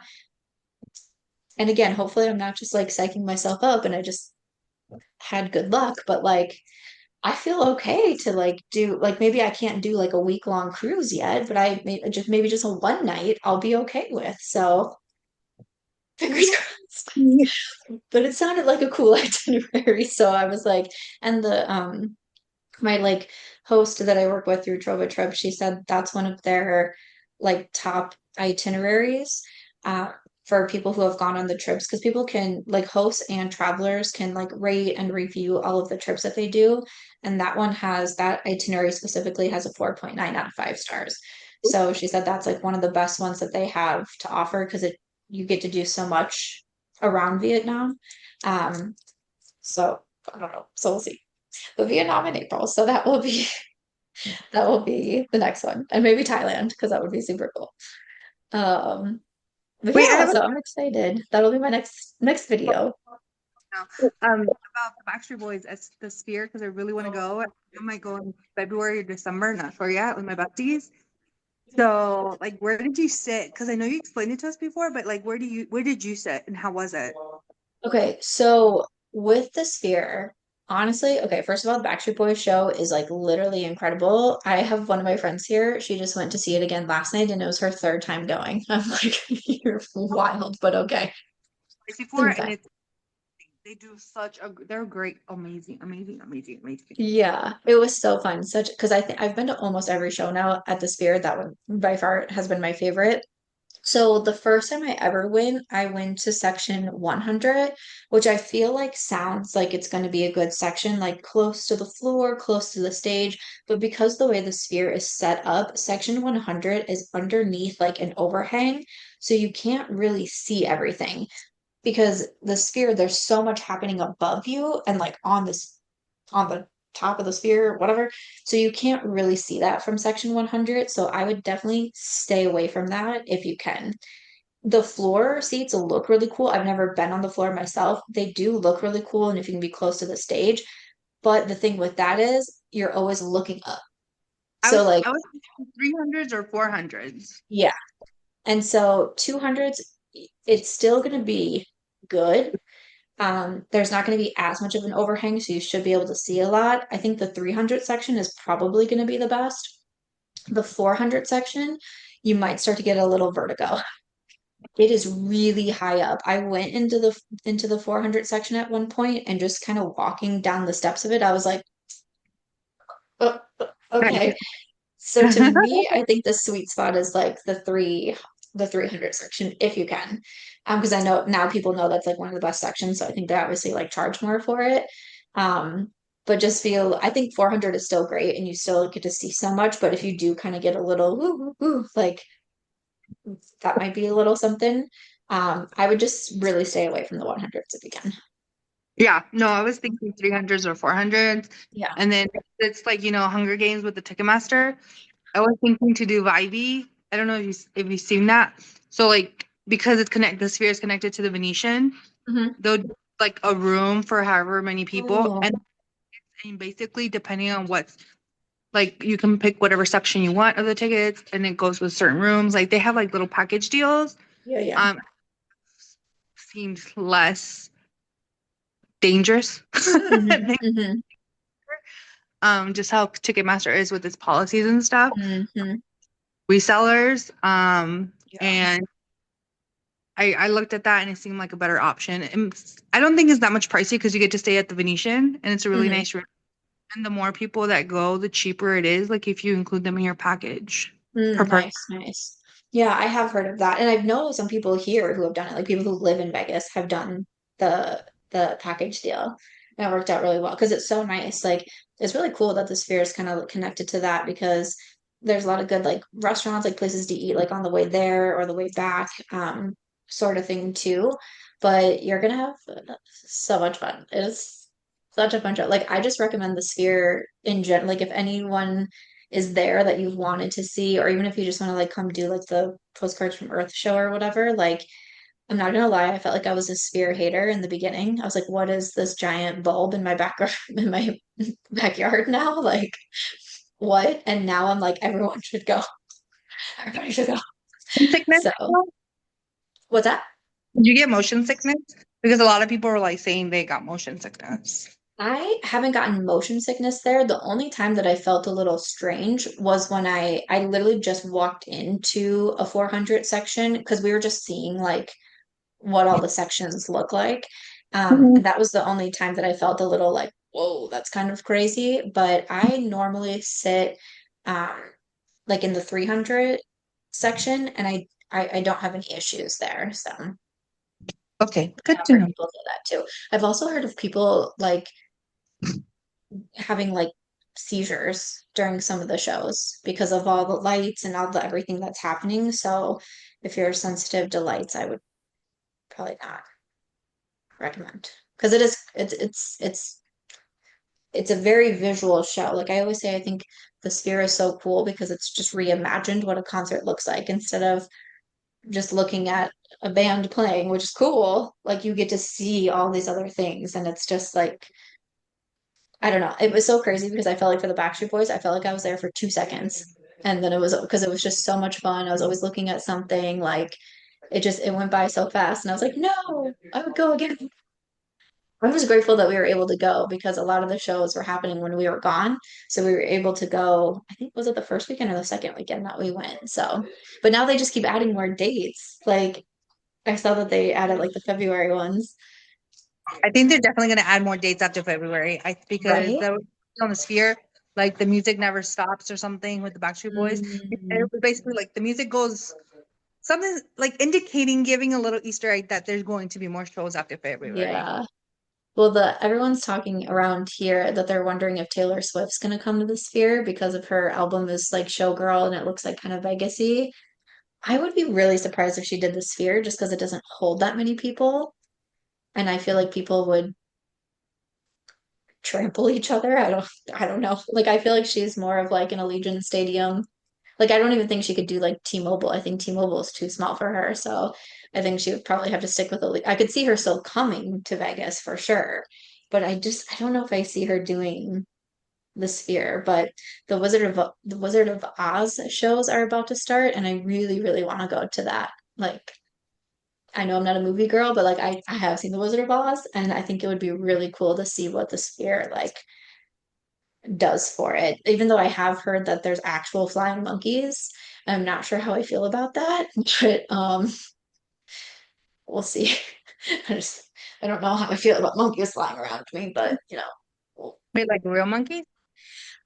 And again, hopefully I'm not just like psyching myself up and I just had good luck, but like I feel okay to like do like maybe I can't do like a week-long cruise yet, but maybe just a one night I'll be okay with. So fingers crossed. But it sounded like a cool itinerary, so I was like, and the my like host that I work with through Trova Trip, she said that's one of their like top itineraries for people who have gone on the trips because people can like hosts and travelers can like rate and review all of the trips that they do. And that itinerary specifically has a 4.9 out of 5 stars. So she said that's like one of the best ones that they have to offer because you get to do so much around Vietnam. So I don't know. So we'll see the Vietnam in April. So that will be the next one. And maybe Thailand, because that would be super cool. But Wait, I yeah, have a so I'm excited. That'll be my next video. now. About the Backstreet Boys at the Sphere because I really want to go. I might go in February or December, not sure yet, with my besties. So, like, where did you sit? Because I know you explained it to us before, but like, where did you sit and how was it? Okay, so with the Sphere, honestly, okay, first of all, the Backstreet Boys show is like literally incredible. I have one of my friends here. She just went to see it again last night and it was her third time going. I'm like, you're wild, but okay. Before, and Okay. it's They do they're great, amazing, amazing, amazing, amazing. Yeah, it was so fun. Such because I think I've been to almost every show now at the Sphere. That one by far has been my favorite. So the first time I ever went, I went to section 100, which I feel like sounds like it's going to be a good section, like close to the floor, close to the stage. But because the way the Sphere is set up, section 100 is underneath like an overhang, so you can't really see everything because the Sphere, there's so much happening above you and like on the top of the Sphere, whatever. So you can't really see that from section 100. So I would definitely stay away from that if you can. The floor seats look really cool. I've never been on the floor myself. They do look really cool, and if you can be close to the stage. But the thing with that is you're always looking up. So like, I was thinking 300s or 400s. yeah. And so 200s, it's still going to be good. There's not going to be as much of an overhang, so you should be able to see a lot. I think the 300 section is probably going to be the best. The 400 section, you might start to get a little vertigo. It is really high up. I went into the 400 section at one point and just kind of walking down the steps of it, I was like, oh, okay. So to me, I think the sweet spot is like the 300 section if you can. Because I know now people know that's like one of the best sections, so I think they obviously like charge more for it. Um, but just feel I think 400 is still great and you still get to see so much, but if you do kind of get a little like that might be a little something. I would just really stay away from the 100s if you can. Yeah, no, I was thinking 300s or 400s. Yeah. And then it's like, Hunger Games with the Ticketmaster. I was thinking to do Vivy. I don't know if you've seen that. So like because the Sphere is connected to the Venetian, Mhm. they'll do, like a room for however many people. Oh. And basically depending on what's like you can pick whatever section you want of the tickets and it goes with certain rooms. Like they have like little package deals. Yeah, yeah. Seems less dangerous. Mhm, mhm, Just how Ticketmaster is with its policies and stuff. mhm. Resellers. Yeah. And I looked at that and it seemed like a better option. And I don't think it's that much pricey because you get to stay at the Venetian and it's a really Mhm. nice room. And the more people that go, the cheaper it is, like if you include them in your package per person. Nice, nice. Yeah, I have heard of that. And I've known some people here who have done it, like people who live in Vegas have done the package deal. And it worked out really well because it's so nice. Like it's really cool that the Sphere is kind of connected to that because there's a lot of good like restaurants, like places to eat like on the way there or the way back, sort of thing too. But you're gonna have so much fun. It's such a fun show. Like I just recommend the Sphere in general. Like if anyone is there that you've wanted to see, or even if you just want to like come do like the postcards from Earth show or whatever, like I'm not gonna lie, I felt like I was a Sphere hater in the beginning. I was like, what is this giant bulb in my background in my backyard now? Like what? And now I'm like, everyone should go. Everybody should go. Sickness? So what's that? Did you get motion sickness? Because a lot of people were like saying they got motion sickness. I haven't gotten motion sickness there. The only time that I felt a little strange was when I literally just walked into a 400 section because we were just seeing like what all the sections look like. And that was the only time that I felt a little like, whoa, that's kind of crazy. But I normally sit um like in the 300 section and I don't have any issues there. So Okay, good I've to heard know. people say that too. I've also heard of people like having like seizures during some of the shows because of all the lights and all the everything that's happening. So if you're sensitive to lights, I would probably not recommend because it is it's a very visual show. Like I always say, I think the Sphere is so cool because it's just reimagined what a concert looks like instead of just looking at a band playing, which is cool. Like you get to see all these other things, and it's just like I don't know. It was so crazy because I felt like for the Backstreet Boys, I felt like I was there for 2 seconds. And then it was because it was just so much fun. I was always looking at something like it went by so fast. And I was like, no, I would go again. I was grateful that we were able to go because a lot of the shows were happening when we were gone. So we were able to go, I think was it the first weekend or the second weekend that we went. So, but now they just keep adding more dates. Like I saw that they added like the February ones. I think they're definitely going to add more dates after February. Because Right? that was on the Sphere, like the music never stops or something with the Backstreet Boys. Mm, It was basically like the music goes something like indicating, giving a little Easter egg that there's going to be more shows after February. yeah. Well, everyone's talking around here that they're wondering if Taylor Swift's gonna come to the Sphere because of her album is like Showgirl and it looks like kind of Vegas-y. I would be really surprised if she did the Sphere just because it doesn't hold that many people. And I feel like people would trample each other. I don't know. Like I feel like she's more of like an Allegiant Stadium. Like I don't even think she could do like T-Mobile. I think T-Mobile is too small for her. So I think she would probably have to stick with I could see her still coming to Vegas for sure. But I don't know if I see her doing the Sphere. But the Wizard of Oz shows are about to start, and I really, really want to go to that. Like I know I'm not a movie girl, but like I have seen The Wizard of Oz, and I think it would be really cool to see what the Sphere like does for it. Even though I have heard that there's actual flying monkeys, I'm not sure how I feel about that, but we'll see. I just I don't know how I feel about monkeys flying around me, but Wait, like real monkeys?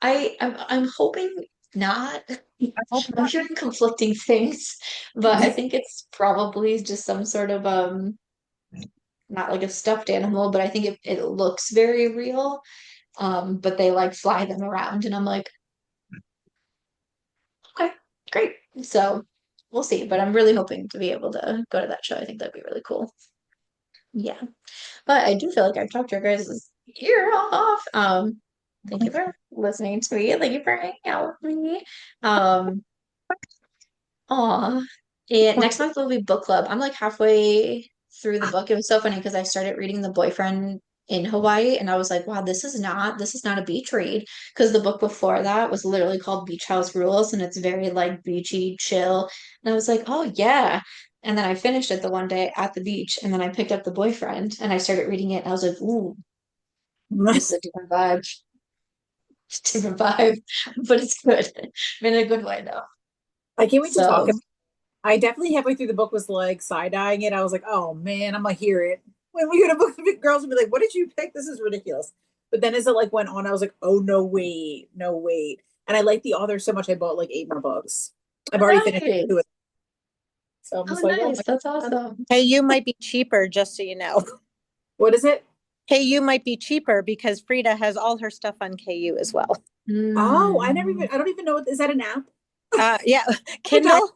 I'm hoping not. I hope I'm not. hearing conflicting things, but I think it's probably just some sort of not like a stuffed animal, but I think it looks very real. But they like fly them around, and I'm like, okay, great. So we'll see. But I'm really hoping to be able to go to that show. I think that'd be really cool. Yeah. But I do feel like I've talked your guys' ear off. Thank you for listening to me. Thank you for hanging out with me. Um, aw. And next month will be book club. I'm like halfway through the book. It was so funny because I started reading The Boyfriend in Hawaii and I was like, wow, this is not a beach read. Because the book before that was literally called Beach House Rules and it's very like beachy, chill. And I was like, oh yeah. And then I finished it the one day at the beach and then I picked up The Boyfriend and I started reading it and I was like, ooh, this is a different vibe. Different vibe. But it's good. In a good way though. I can't wait to talk. So I definitely halfway through the book was like side-eyeing it. I was like, oh man, I'm gonna hear it. When we go to book the girls would be like, what did you pick? This is ridiculous. But then as it like went on, I was like, oh no, wait, no, wait. And I like the author so much I bought like 8 more books. I've already finished nice. 2 of them. So I'm Oh, just like, oh nice. my That's God. awesome. KU might be cheaper, just so you know. What is it? KU might be cheaper because Frida has all her stuff on KU as well. Oh, I Mm. don't even know is that an app? Yeah, Oh.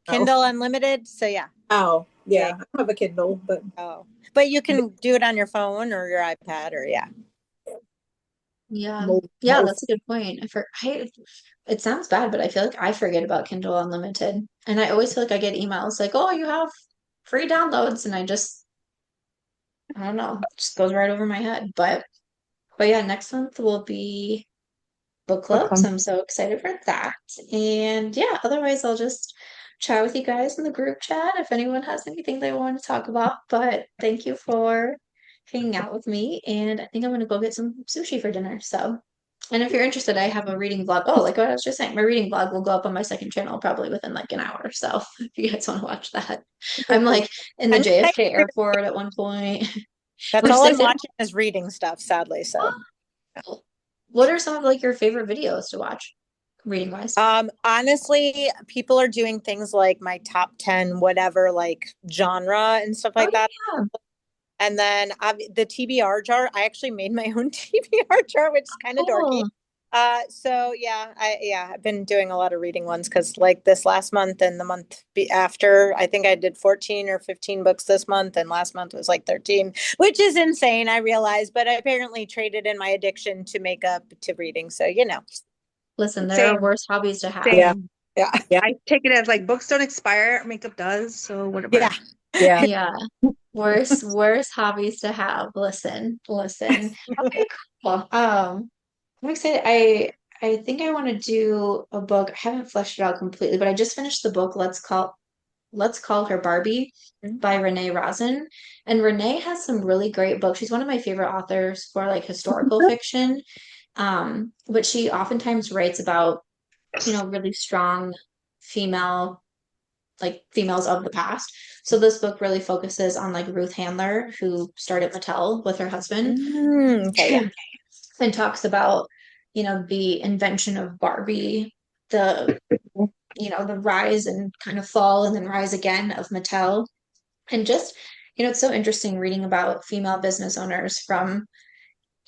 Kindle Unlimited. So yeah. Oh, yeah. Yeah. I don't have a Kindle, but Oh, but you can do it on your phone or your iPad or yeah. Yeah. most, Yeah, that's a good point. It sounds bad, but I feel like I forget about Kindle Unlimited. And I always feel like I get emails like, oh, you have free downloads. And I don't know, it just goes right over my head. But yeah, next month will be book club. So I'm so excited for that. And yeah, otherwise I'll just chat with you guys in the group chat if anyone has anything they want to talk about. But thank you for hanging out with me. And I think I'm gonna go get some sushi for dinner. So, and if you're interested, I have a reading vlog. Oh, like what I was just saying, my reading vlog will go up on my second channel probably within like an hour. So if you guys want to watch that. I'm like in the And JFK airport at one point. that's We're all I'm sitting- watching is reading stuff, sadly. So What are some of like your favorite videos to watch reading wise? honestly, people are doing things like my top 10 whatever like genre and stuff like that. Yeah. And then the TBR jar, I actually made my own TBR jar, which is kind of dorky. Cool. So yeah, I've been doing a lot of reading ones because like this last month and the month after, I think I did 14 or 15 books this month, and last month was like 13, which is insane, I realize, but I apparently traded in my addiction to make up to reading. So you know, Listen, there are Same. worse hobbies to have. Same. yeah, I take it as like books don't expire, makeup does. So whatever. yeah. yeah. Yeah. Worse hobbies to have. Listen. Okay, cool. I'm excited. I think I want to do a book. I haven't fleshed it out completely, but I just finished the book Let's Call Her Barbie by Renee Rosen. And Renee has some really great books. She's one of my favorite authors for like historical fiction. But she oftentimes writes about, really strong female like females of the past. So this book really focuses on like Ruth Handler, who started Mattel with her husband, Okay, yeah. and talks about, you know, the invention of Barbie, the, you know, the rise and kind of fall and then rise again of Mattel. And just, you know, it's so interesting reading about female business owners from,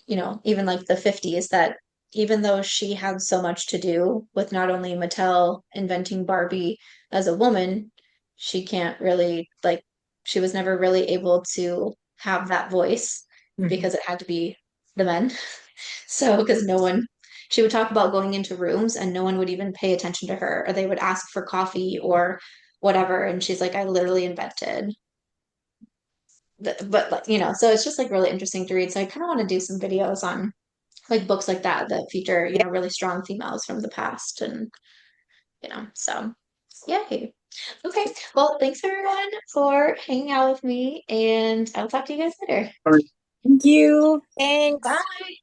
you know, even like the 50s, that even though she had so much to do with not only Mattel inventing Barbie as a woman, she can't really like, she was never really able to have that voice because it had to be the men. So, because no one, she would talk about going into rooms and no one would even pay attention to her, or they would ask for coffee or whatever. And she's like, I literally invented but like, you know, so it's just like really interesting to read. So I kind of want to do some videos on like books like that that feature, you know, really strong females from the past, and you know, so yay. Okay, well, thanks everyone for hanging out with me, and I'll talk to you guys later. Thank you. Thanks. Bye.